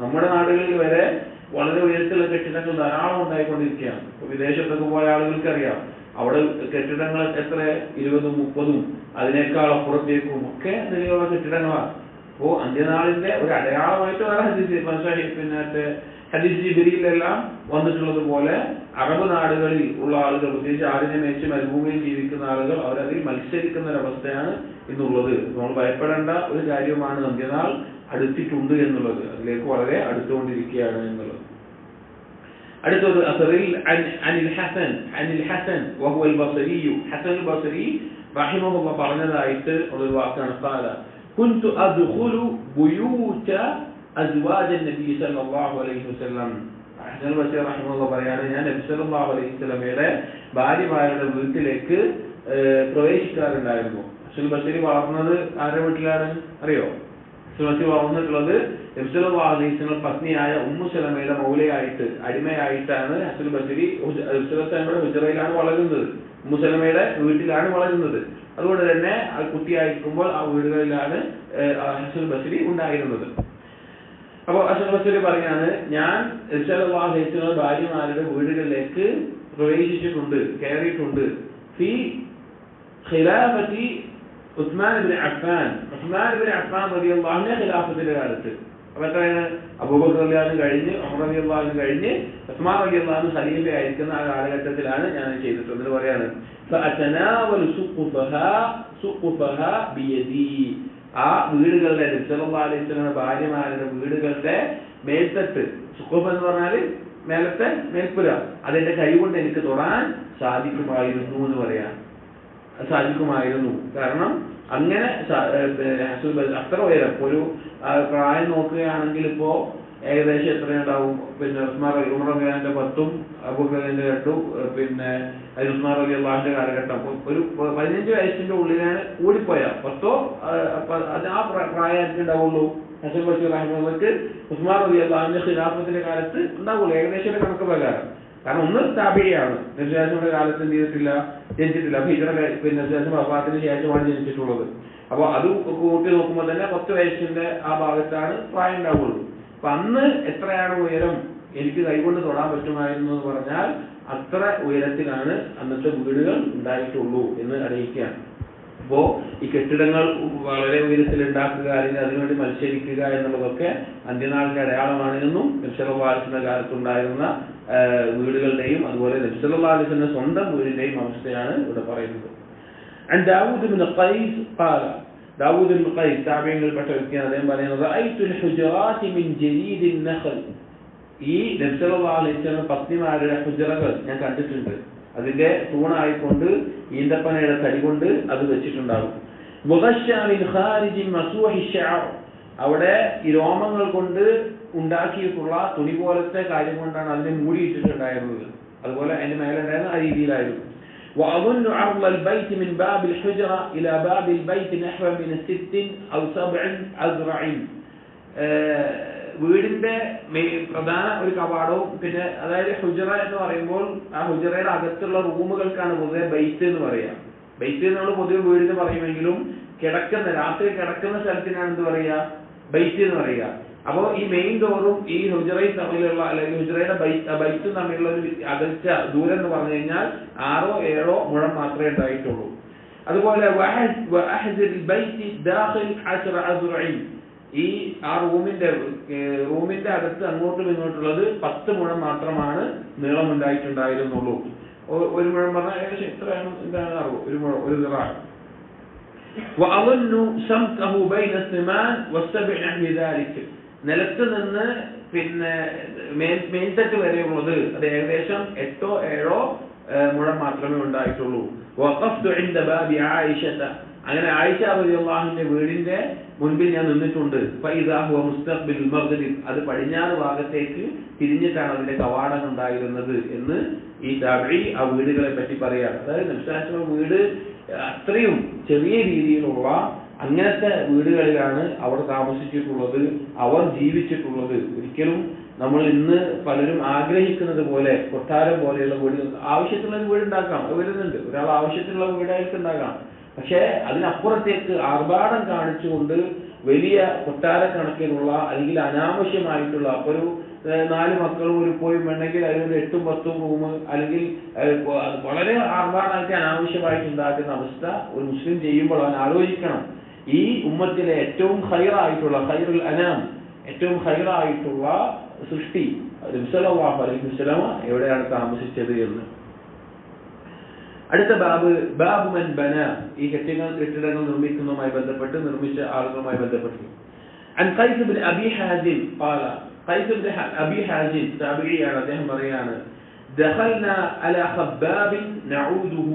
നമ്മുടെ നാടുകളിൽ വരെ വളരെ ഉയരത്തിലുള്ള കെട്ടിടങ്ങൾ ധാരാളം ഉണ്ടായിക്കൊണ്ടിരിക്കുകയാണ്. വിദേശത്തൊക്കെ പോയ ആളുകൾക്കറിയാം, അവിടെ കെട്ടിടങ്ങൾ എത്ര 20, 30 അതിനേക്കാൾ അപ്പുറത്തേക്കും ഒക്കെ നിലവിലുള്ള കെട്ടിടങ്ങളാണ്. അപ്പോ അന്ത്യനാളിന്റെ ഒരു അടയാളമായിട്ട് വേറെ ഹദീസ് ജിബ്രീലിലെല്ലാം വന്നിട്ടുള്ളത് പോലെ അറബ് നാടുകളിൽ ഉള്ള ആളുകൾ, പ്രത്യേകിച്ച് ആടിനെ മേച്ച് മരുഭൂമിയിൽ ജീവിക്കുന്ന ആളുകൾ, അവരതിൽ മത്സരിക്കുന്ന ഒരവസ്ഥയാണ് ഇന്നുള്ളത്. നമ്മൾ ഭയപ്പെടേണ്ട ഒരു കാര്യമാണ് അന്ത്യനാൾ അടുത്തിട്ടുണ്ട് എന്നുള്ളത്, അതിലേക്ക് വളരെ അടുത്തുകൊണ്ടിരിക്കുകയാണ് എന്നുള്ളത്. അടുത്തത് അസറിൽ അനിൽ ഹസൻ വഹുവ അൽ ബസരി, ഹസൻ അൽ ബസരി റഹിമഹുല്ലാഹ് പറഞ്ഞതായിട്ട് ഒരു വാക്കാണ്. ഖാല കുൻതു അദ്ഖുലു ബുയൂത അസ്വാജ നബി സല്ലല്ലാഹു അലൈഹി വസല്ലം. ഹസൻ അൽ ബസരി റഹിമഹുല്ലാഹ് പറയാണ്, ഞാൻ നബി സല്ലല്ലാഹു അലൈഹി വസല്ലമയുടെ ഭാര്യമാരുടെ വീട്ടിലേക്ക് പ്രവേശിക്കാറുണ്ടായിരുന്നു. ഹസൻ അൽ ബസരി വളർന്നത് ആരുടെ വീട്ടിലാണ് അറിയോ? വളർന്നിട്ടുള്ളത് നബി സല്ലല്ലാഹു അലൈഹി വസല്ലം പത്നിയായ ഉമ്മു സലമയുടെ മൗലയായിട്ട്, അടിമയായിട്ടാണ് ഹസൻ ബസരി ഹിജ്റയിലാണ് വളരുന്നത്. ഉമ്മു സലമയുടെ വീട്ടിലാണ് വളരുന്നത്. അതുകൊണ്ട് തന്നെ കുട്ടിയായിരിക്കുമ്പോൾ ആ വീടുകളിലാണ് ഹസൻ ബസരി ഉണ്ടായിരുന്നത്. അപ്പോൾ ഹസൻ ബസരി പറയാണ്, ഞാൻ നബി സല്ലല്ലാഹു അലൈഹി വസല്ലം ഭാര്യമാരുടെ വീടുകളിലേക്ക് പ്രവേശിച്ചിട്ടുണ്ട്, കയറിയിട്ടുണ്ട്. ഫി ഖിലാഫത്തി ഉസ്മാൻ ഇബ്നു അഫ്ഫാൻ റളിയല്ലാഹു അൻഹു ഖിലാഫത്തിന്റെ കാലത്ത്. അപ്പോൾ എത്രയാണ്? അബൂബക്കർ റളിയല്ലാഹു അൻഹു കഴിഞ്ഞ്, ഉമർ റളിയല്ലാഹു അൻഹു കഴിഞ്ഞ്, ഉസ്മാൻ റളിയല്ലാഹു അൻഹു ഖലീഫയായിരിക്കുന്ന ആ കാലഘട്ടത്തിലാണ് ഞാൻ ചെയ്തിട്ടുള്ളത് എന്ന് പറയാണ്. ഫഅതനാവലു സുഖുഫഹാ ബിയദി, ആ വീടുകളുടെ നബി സല്ലല്ലാഹു അലൈഹി വസല്ലം ഭാര്യമാരുടെ വീടുകളുടെ മേൽത്തട്ട്, സുഖുഫ് എന്ന് പറഞ്ഞാൽ മേലത്തെ മേൽപ്പുര, അതെന്റെ കൈ കൊണ്ട് എനിക്ക് തൊടാൻ സാധിക്കുമായിരുന്നു എന്ന് പറയാം. സാധിക്കുമായിരുന്നു. കാരണം അങ്ങനെ അത്ര ഉയരം ഒരു പ്രായം നോക്കുകയാണെങ്കിൽ ഇപ്പോ ഏകദേശം എത്രയുണ്ടാവും? പിന്നെ ഉസ്മാൻ റളിയല്ലാഹുവിന്റെ 10ഉം അബൂബക്കറിന്റെ 8ഉം പിന്നെ ഉസ്മാൻ റളിയല്ലാഹുവിന്റെ കാലഘട്ടം ഒരു 15 വയസ്സിന്റെ ഉള്ളിലാണ് കൂടിപ്പോയാൽ 10ഓ അത് ആ പ്രായമായിട്ട് ഉണ്ടാവുള്ളൂ. ഹസൻ ബസീർ റഹിമഹുള്ളാഹ്ക്ക് ഉസ്മാൻ റളിയല്ലാഹുവിന്റെ ഖിലാഫത്തിന്റെ കാലത്ത് ഉണ്ടാവുള്ളൂ ഏകദേശം ഒരു കണക്ക് പ്രകാരം. കാരണം ഒന്ന് താബിഈയാണ്, നബി സല്ലല്ലാഹു കാലത്ത് എന്ത് ചെയ്തിട്ടില്ല, ജനിച്ചിട്ടില്ല. ഹിജ്റ പിന്നെ വഫാത്തിന് ശേഷമാണ് ജനിച്ചിട്ടുള്ളത്. അപ്പൊ അത് കൂട്ടി നോക്കുമ്പോൾ തന്നെ 10 വയസ്സിന്റെ ആ ഭാഗത്താണ് പ്രായം ഉണ്ടാവുള്ളൂ. അപ്പൊ അന്ന് എത്രയാണ് ഉയരം എനിക്ക് കൈകൊണ്ട് തൊടാൻ പറ്റുമായിരുന്നു എന്ന് പറഞ്ഞാൽ അത്ര ഉയരത്തിലാണ് അന്നത്തെ വീടുകൾ ഉണ്ടായിട്ടുള്ളൂ എന്ന് അറിയിക്കുകയാണ്. അപ്പോ ഈ കെട്ടിടങ്ങൾ വളരെ ഉയരത്തിൽ ഉണ്ടാക്കുക അല്ലെങ്കിൽ അതിനുവേണ്ടി മത്സരിക്കുക എന്നുള്ളതൊക്കെ അന്ത്യനാളിന്റെ അടയാളമാണെന്നും നബി സല്ലല്ലാഹു അലൈഹി വസല്ലം കാലത്തുണ്ടായിരുന്ന വീടുകളുടെയും അതുപോലെ നബി സല്ലല്ലാഹു അലൈഹി വസല്ലം സ്വന്തം വീടിന്റെയും അവസ്ഥയാണ് ഇവിടെ പറയുന്നത്. عن داود بن قيس قال داود بن قيس താബിഈങ്ങളിൽപ്പെട്ട വ്യക്തിയാണ്. അദ്ദേഹം പറയുന്നത് رأيت الحجرات من جريد النخل. ഈ നബി സല്ലല്ലാഹു അലൈഹി വസല്ലം പത്നിമാരുടെ ഹുജറകൾ ഞാൻ കണ്ടിട്ടുണ്ട്. അതിന്റെ തൂണായിക്കൊണ്ട് ഈന്തപ്പനയുടെ തടി കൊണ്ട് അത് വെച്ചിട്ടുണ്ടാകും. അവിടെ ഈ രോമങ്ങൾ കൊണ്ട് ഉണ്ടാക്കിയിട്ടുള്ള തുണി പോലത്തെ കാര്യം കൊണ്ടാണ് അതിനെ മൂടിയിട്ടിട്ടുണ്ടായിരുന്നത്. അതുപോലെ അതിന്റെ മേലെ ഉണ്ടായിരുന്ന ആ രീതിയിലായിരുന്നു. وأظن عرض البيت من باب الحجرة إلى باب البيت نحو من 6 أو 7 أذرع. വീടിന്റെ പ്രധാന ഒരു കവാടവും പിന്നെ അതായത് ഹുജറ എന്ന് പറയുമ്പോൾ ആ ഹുജറയുടെ അകത്തുള്ള റൂമുകൾക്കാണ് പൊതുവെ ബൈത്ത് എന്ന് പറയാ. ബൈത്ത് നമ്മൾ പൊതുവെ വീടിന് പറയുമെങ്കിലും രാത്രി കിടക്കുന്ന സ്ഥലത്തിനാണ് എന്ത് പറയാ, ബൈത്ത് എന്ന് പറയുക. അപ്പോൾ ഈ മെയിൻ ഡോറും ഈ ഹുജറയും തമ്മിലുള്ള അല്ലെങ്കിൽ ഹുജറയുടെ ബൈത്തും തമ്മിലുള്ള ഒരു അകൽച്ച ദൂരം എന്ന് പറഞ്ഞു കഴിഞ്ഞാൽ 6 or 7 മുഴം മാത്രമേ ഉണ്ടായിട്ടുള്ളൂ. അതുപോലെ ഈ ആ റൂമിന്റെ അകത്ത് അങ്ങോട്ടും ഇങ്ങോട്ടുള്ളത് 10 മുഴം മാത്രമാണ് നീളം ഉണ്ടായിട്ടുണ്ടായിരുന്നുള്ളൂ. 1 മുഴം പറഞ്ഞാൽ ഏകദേശം എത്രയാണ്, എന്താണ് അറിവ്, 1 മുഴം, 1 ദിറാഅ്. നിലത്ത് നിന്ന് പിന്നെ മേൽത്തട്ട് വരെയുള്ളത് അത് ഏകദേശം 8 or 7 മുഴം മാത്രമേ ഉണ്ടായിട്ടുള്ളൂ. അങ്ങനെ ആയിഷ റളിയല്ലാഹുവിന്റെ വീടിന്റെ മുൻപിൽ ഞാൻ നിന്നിട്ടുണ്ട്. അത് പടിഞ്ഞാറ് ഭാഗത്തേക്ക് തിരിഞ്ഞിട്ടാണ് അതിന്റെ കവാടം ഉണ്ടായിരുന്നത് എന്ന് ഈ താബിഈ ആ വീടുകളെ പറ്റി പറയാറ്. അതായത് നബി സല്ലല്ലാഹു അലൈഹി വസല്ലം വീട് അത്രയും ചെറിയ രീതിയിലുള്ള അങ്ങനത്തെ വീടുകളിലാണ് അവർ താമസിച്ചിട്ടുള്ളത്, അവർ ജീവിച്ചിട്ടുള്ളത്. ഒരിക്കലും നമ്മൾ ഇന്ന് പലരും ആഗ്രഹിക്കുന്നത് പോലെ കൊട്ടാരം പോലെയുള്ള വീടുകൾ, ആവശ്യത്തിലുള്ള വീടുണ്ടാക്കാം, വരുന്നുണ്ട്, ഒരാൾ ആവശ്യത്തിലുള്ള വീടായിട്ട് ഉണ്ടാകാം. പക്ഷെ അതിനപ്പുറത്തേക്ക് ആർഭാടം കാണിച്ചുകൊണ്ട് വലിയ കൊട്ടാരക്കണക്കിനുള്ള അല്ലെങ്കിൽ അനാവശ്യമായിട്ടുള്ള ഒരു 4 മക്കളും ഒരു പോയും വേണമെങ്കിൽ അതിനൊരു 8 or 10 റൂം അല്ലെങ്കിൽ വളരെ ആർഭാടമായിട്ട് അനാവശ്യമായിട്ട് ഉണ്ടാക്കുന്ന അവസ്ഥ ഒരു മുസ്ലിം ചെയ്യുമ്പോൾ അവൻ ആലോചിക്കണം. ഈ ഉമ്മത്തിലെ ഏറ്റവും ഖൈറായിട്ടുള്ള ഖൈറുൽ അനാം, ഏറ്റവും ഖൈറായിട്ടുള്ള സൃഷ്ടി നബി സല്ലല്ലാഹു അലൈഹി വസല്ലം എവിടെയാണ് താമസിച്ചത് എന്ന്. അടുത്ത ബാബ് മൻ ബന, ഈ കെട്ടിടങ്ങൾ നിർമ്മിക്കുന്നതുമായി ബന്ധപ്പെട്ട് നിർമ്മിച്ച ആളുകളുമായി ബന്ധപ്പെട്ട്. عن قيس بن أبي حازم قال قيس بن أبي حازم താബിഈയാണ്. അദ്ദേഹം പറയാണ് دخلنا على خباب نعوده.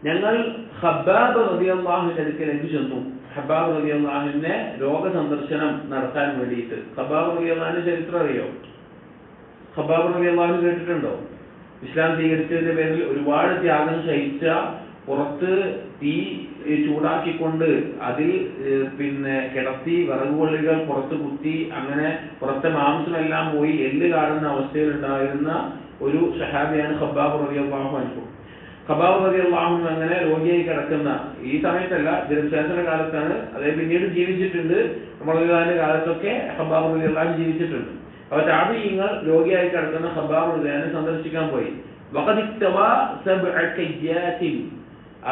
ഞങ്ങൾ ഖബ്ബാബ് റളിയല്ലാഹുവിന്റെ അടുക്കലേക്ക് ചെന്നു. ഖബ്ബാബ് റളിയല്ലാഹുവിനെ രോഗ സന്ദർശനം നടത്താൻ വേണ്ടിയിട്ട്. ഖബ്ബാബ് റളിയല്ലാഹുവിന്റെ ചരിത്രം അറിയോ? ഖബ്ബാബ് റളിയല്ലാഹു കേട്ടിട്ടുണ്ടോ? ഇസ്ലാം സ്വീകരിച്ചതിന്റെ പേരിൽ ഒരുപാട് ത്യാഗം സഹിച്ച, പുറത്ത് തീ ചൂടാക്കിക്കൊണ്ട് അതിൽ പിന്നെ കിടത്തി വിറകുകൊള്ളികൾ പുറത്ത് കുത്തി അങ്ങനെ പുറത്തെ മാംസമെല്ലാം പോയി എല്ല് കാണുന്ന അവസ്ഥയിൽ ഉണ്ടായിരുന്ന ഒരു സഹാബിയാണ് ഖബ്ബാബ് റളിയല്ലാഹു അൻഹു. ഖബ്ബാബ് റളിയല്ലാഹു അൻഹു അങ്ങനെ രോഗിയായി കിടക്കുന്ന ഈ സമയത്തല്ല, ജനശാസന കാലത്താണ്. അദ്ദേഹം പിന്നീട് ജീവിച്ചിട്ടുണ്ട്. റമളാനിന്റെ കാലത്തൊക്കെ ഖബ്ബാബ് റളിയല്ലാഹു അൻഹു ജീവിച്ചിട്ടുണ്ട്. അപ്പോൾ താബിഈങ്ങൾ രോഗിയായി കിടക്കുന്ന ഖബ്ബാബ് റളിയല്ലാഹു അൻഹു സന്ദർശിക്കാൻ പോയി.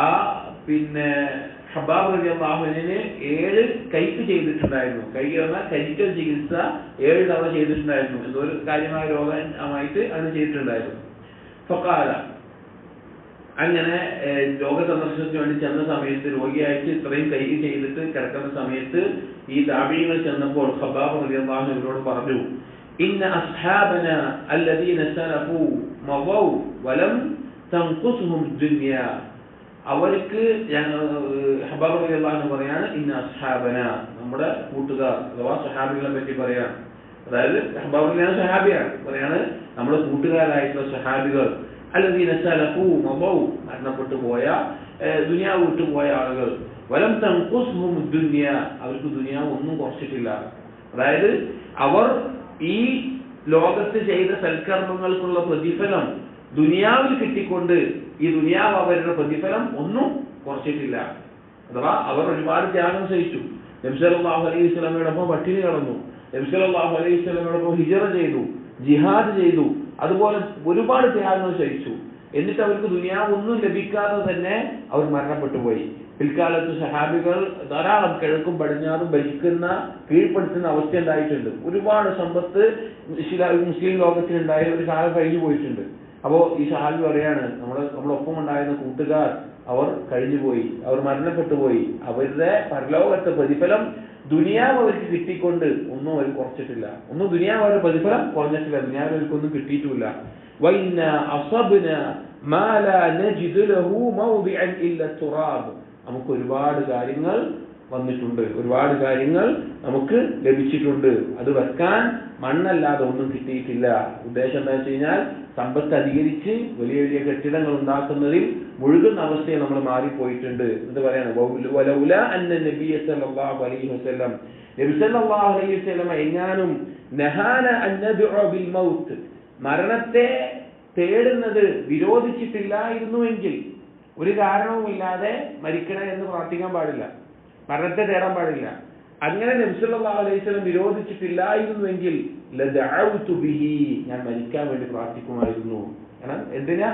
ആ പിന്നെ ഖബ്ബാബ് റളിയല്ലാഹു അൻഹുവിന് 7 കൈപ്പ് ചെയ്തിട്ടുണ്ടായിരുന്നു. കൈ പറഞ്ഞാൽ കരിക്കൽ ചികിത്സ 7 തവണ ചെയ്തിട്ടുണ്ടായിരുന്നു. എന്തോ ഒരു കാര്യമായ രോഗമായിട്ട് അത് ചെയ്തിട്ടുണ്ടായിരുന്നു. ഫഖാല, അങ്ങനെ രോഗ സന്ദർശനത്തിന് വേണ്ടി ചെന്ന സമയത്ത്, രോഗിയായിട്ട് ഇത്രയും കൈ ചെയ്തിട്ട് കിടക്കുന്ന സമയത്ത് ഈ താബിഈങ്ങൾ ചെന്നപ്പോൾ ഖബ്ബാബ് റളിയല്ലാഹു അൻഹു ഇവരോട് പറഞ്ഞു, ഇന്ന അസ്ഹാബന അല്ലദീന സലഫു മദൗ വലം തൻഖുസുഹും ദുനിയ. അവർക്ക് ഹബ്ബാബ് റളിയല്ലാഹു അൻഹു പറയാണ് ഇന്ന അസ്ഹാബന, നമ്മുടെ കൂട്ടുകാർ അഥവാ സഹാബികളെ പറ്റി പറയാണ്. അതായത് ഹബ്ബാബ് റളിയല്ലാഹു സഹാബിയാണ്, പറയാണ് നമ്മുടെ കൂട്ടുകാരായിട്ടുള്ള സഹാബികൾ അല്ലദീന സലഫു മബൗ, മരണപ്പെട്ടു പോയ ദുനിയാവ് വിട്ടുപോയ ആളുകൾ, വലം തൻഖുസ്ഹും ദുനിയ, അവർക്ക് ദുനിയാവ് ഒന്നും കുറച്ചിട്ടില്ല. അതായത് അവർ ഈ ലോകത്ത് ചെയ്ത സൽക്കർമ്മങ്ങൾക്കുള്ള പ്രതിഫലം ദുനിയാവിൽ കിട്ടിക്കൊണ്ട് ഈ ദുനിയാവ് അവരുടെ പ്രതിഫലം ഒന്നും കുറച്ചിട്ടില്ല. അഥവാ അവർ ഒരുപാട് ത്യാഗം സഹിച്ചു. നബി സല്ലല്ലാഹു അലൈഹി വസല്ലമയോടൊപ്പം പട്ടിണി കിടന്നു, നബി സല്ലല്ലാഹു അലൈഹി വസല്ലമയോടൊപ്പം ഹിജ്റ ചെയ്തു, ജിഹാദ് ചെയ്തു, അതുപോലെ ഒരുപാട് ത്യാഗങ്ങൾ സഹിച്ചു. എന്നിട്ട് അവർക്ക് ദുനിയാവ് ഒന്നും ലഭിക്കാതെ തന്നെ അവർ മരണപ്പെട്ടു പോയി. പിൽക്കാലത്ത് സഹാബികൾ ധാരാളം കിഴക്കും പടിഞ്ഞാറും ഭരിക്കുന്ന കീഴ്പ്പെടുത്തുന്ന അവസ്ഥ ഉണ്ടായിട്ടുണ്ട്. ഒരുപാട് സമ്പത്ത് മുസ്ലിം ലോകത്തിനുണ്ടായ ഒരു കാലം കഴിഞ്ഞു പോയിട്ടുണ്ട്. അപ്പോ ഈ സഹാബി പറയാണ്, നമ്മളൊപ്പം ഉണ്ടായിരുന്ന കൂട്ടുകാർ അവർ കഴിഞ്ഞുപോയി, അവർ മരണപ്പെട്ടു പോയി. അവരുടെ പരലോകത്തെ പ്രതിഫലം ദുനിയാവ് അവർക്ക് കിട്ടിക്കൊണ്ട് ഒന്നും അവർ കുറച്ചിട്ടില്ല. ഒന്നും ദുനിയാവ് അവരുടെ പ്രതിഫലം കുറഞ്ഞിട്ടില്ല, ദുനിയാവ് അവർക്കൊന്നും കിട്ടിയിട്ടില്ല. നമുക്ക് ഒരുപാട് കാര്യങ്ങൾ വന്നിട്ടുണ്ട്, ഒരുപാട് കാര്യങ്ങൾ നമുക്ക് ലഭിച്ചിട്ടുണ്ട്. അത് വെക്കാൻ മണ്ണല്ലാതെ ഒന്നും കിട്ടിയിട്ടില്ല. ഉദ്ദേശം എന്താ വെച്ച് കഴിഞ്ഞാൽ സമ്പത്ത് അധികരിച്ച് വലിയ വലിയ കെട്ടിടങ്ങൾ ഉണ്ടാക്കുന്നതിൽ മുഴുകുന്ന അവസ്ഥയെ നമ്മൾ മാറിപ്പോയിട്ടുണ്ട് എന്ന് പറയാണ്. എങ്ങാനും മരണത്തെ തേടുന്നത് വിരോധിച്ചിട്ടില്ലായിരുന്നുവെങ്കിൽ, ഒരു കാരണവുമില്ലാതെ മരിക്കണേ എന്ന് പ്രാർത്ഥിക്കാൻ പാടില്ല, മരണത്തെ തേടാൻ പാടില്ല. അങ്ങനെ നബി സല്ലല്ലാഹു അലൈഹി വസല്ലം വിരോധിച്ചിട്ടില്ലായിരുന്നുവെങ്കിൽ ലദഅഉതു ബിഹി, ഞാൻ മരിക്കാൻ വേണ്ടി പ്രാർത്ഥിക്കുമായിരുന്നു. കാരണം എന്തിനാ?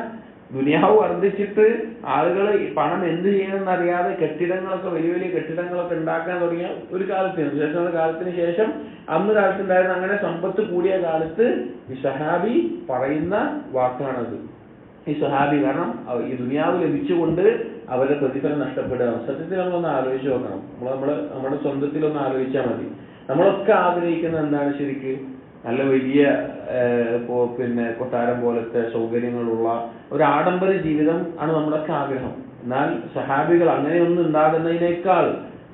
ദുനിയാവ് വർദ്ധിച്ചിട്ട് ആളുകൾ പണം എന്ത് ചെയ്യണമെന്ന് അറിയാതെ കെട്ടിടങ്ങളൊക്കെ, വലിയ വലിയ കെട്ടിടങ്ങളൊക്കെ ഉണ്ടാക്കാൻ തുടങ്ങിയ ഒരു കാലത്തിന് ശേഷം അന്ന് കാലത്തുണ്ടായിരുന്ന അങ്ങനെ സമ്പത്ത് കൂടിയ കാലത്ത് ഈ സഹാബി പറയുന്ന വാക്കാണത്. ഈ സഹാബി കാരണം ഈ ദുനിയാവ് ലഭിച്ചുകൊണ്ട് അവരുടെ പ്രതിഫലം നഷ്ടപ്പെടുകയാണ്. സത്യത്തിൽ നമ്മളൊന്ന് ആലോചിച്ച് നോക്കണം. നമ്മുടെ സ്വന്തത്തിലൊന്ന് ആലോചിച്ചാൽ മതി. നമ്മളൊക്കെ ആഗ്രഹിക്കുന്നത് എന്താണ് ശരിക്ക്? നല്ല വലിയ കൊട്ടാരം പോലത്തെ സൗകര്യങ്ങളുള്ള ഒരു ആഡംബര ജീവിതം ആണ് നമ്മുടെയൊക്കെ ആഗ്രഹം. എന്നാൽ സഹാബികൾ അങ്ങനെയൊന്നും ഉണ്ടാകുന്നതിനേക്കാൾ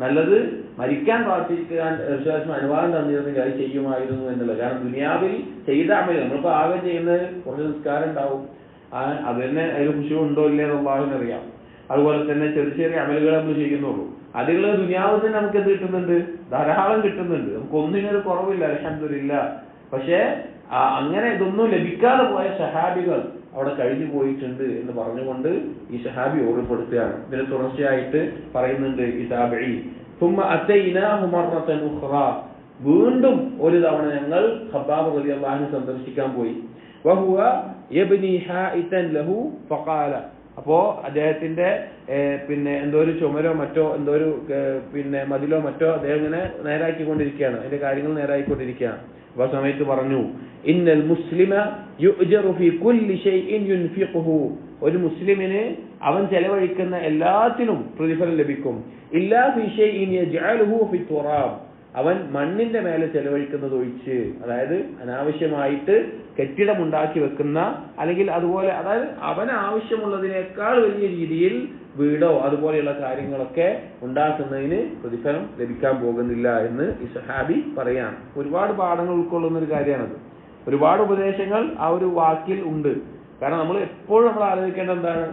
നല്ലത് മരിക്കാൻ പ്രാർത്ഥിക്കാൻ അനുവാദം തന്നിരുന്നെങ്കിൽ അത് ചെയ്യുമായിരുന്നു എന്നുള്ളത്. കാരണം ദുനിയാവിൽ ചെയ്ത അമൽ, നമ്മളിപ്പോ ആകെ ചെയ്യുന്നത് കുറച്ച് നിസ്കാരം ഉണ്ടാവും, അത് തന്നെ അതിൽ ഖുശൂ ഉണ്ടോ ഇല്ലേ എന്നുള്ളതിന് അറിയാം. അതുപോലെ തന്നെ ചെറിയ ചെറിയ അമലുകൾ നമ്മൾ ചെയ്യുന്നുള്ളൂ. അതിലുള്ള ദുനിയാവ് തന്നെ നമുക്ക് എന്ത് കിട്ടുന്നുണ്ട്? ധാരാളം കിട്ടുന്നുണ്ട്. നമുക്ക് ഒന്നിനൊരു കുറവില്ല, അൽഹംദുലില്ലാഹ്. പക്ഷേ അങ്ങനെ ഇതൊന്നും ലഭിക്കാതെ പോയ സഹാബികൾ അവിടെ കഴിഞ്ഞു പോയിട്ടുണ്ട് എന്ന് പറഞ്ഞുകൊണ്ട് ഈ സഹാബി ഓർമ്മപ്പെടുത്തുകയാണ്. ഇതിന് തുടർച്ചയായിട്ട് പറയുന്നുണ്ട് ഈ താബഈ, ثم أتيناه مرة أخرى, വീണ്ടും ഒരു തവണ ഞങ്ങൾ ഖബ്ബാബ് റളിയല്ലാഹു അൻഹു സന്ദർശിക്കാൻ പോയി. وهو يبني حائطا له فقال, അപ്പോ അദ്ദേഹത്തിന്റെ എന്തോ ഒരു ചുമരോ മറ്റോ എന്തോ ഒരു മതിലോ മറ്റോ അദ്ദേഹം ഇങ്ങനെ നേരാക്കിക്കൊണ്ടിരിക്കുകയാണ്, അതിന്റെ കാര്യങ്ങൾ നേരാക്കിക്കൊണ്ടിരിക്കുകയാണ്. അപ്പൊ സമയത്ത് പറഞ്ഞു, ഇന്നൽ മുസ്ലിമ യുഅ്ജറു ഫീ കുല്ലി ഷൈഇൻ യുൻഫിഖുഹു, ഒരു മുസ്ലിമിന് അവൻ ചെലവഴിക്കുന്ന എല്ലാത്തിനും പ്രതിഫലം ലഭിക്കും. ഇല്ലാ ഫീ ഷൈഇൻ യജ്അലുഹു ഫി തുറാബ്, അവൻ മണ്ണിന്റെ മേലെ ചെലവഴിക്കുന്നത് ഒഴിച്ച്. അതായത് അനാവശ്യമായിട്ട് കെട്ടിടം ഉണ്ടാക്കി വെക്കുന്ന, അല്ലെങ്കിൽ അതുപോലെ അതായത് അവന് ആവശ്യമുള്ളതിനേക്കാൾ വലിയ രീതിയിൽ വീടോ അതുപോലെയുള്ള കാര്യങ്ങളൊക്കെ ഉണ്ടാക്കുന്നതിന് പ്രതിഫലം ലഭിക്കാൻ പോകുന്നില്ല എന്ന് ഈ സഹാബി പറയാം. ഒരുപാട് പാഠങ്ങൾ ഉൾക്കൊള്ളുന്ന ഒരു കാര്യമാണത്. ഒരുപാട് ഉപദേശങ്ങൾ ആ ഒരു വാക്കിൽ ഉണ്ട്. കാരണം നമ്മൾ എപ്പോഴും നമ്മൾ ആലോചിക്കേണ്ടത് എന്താണ്?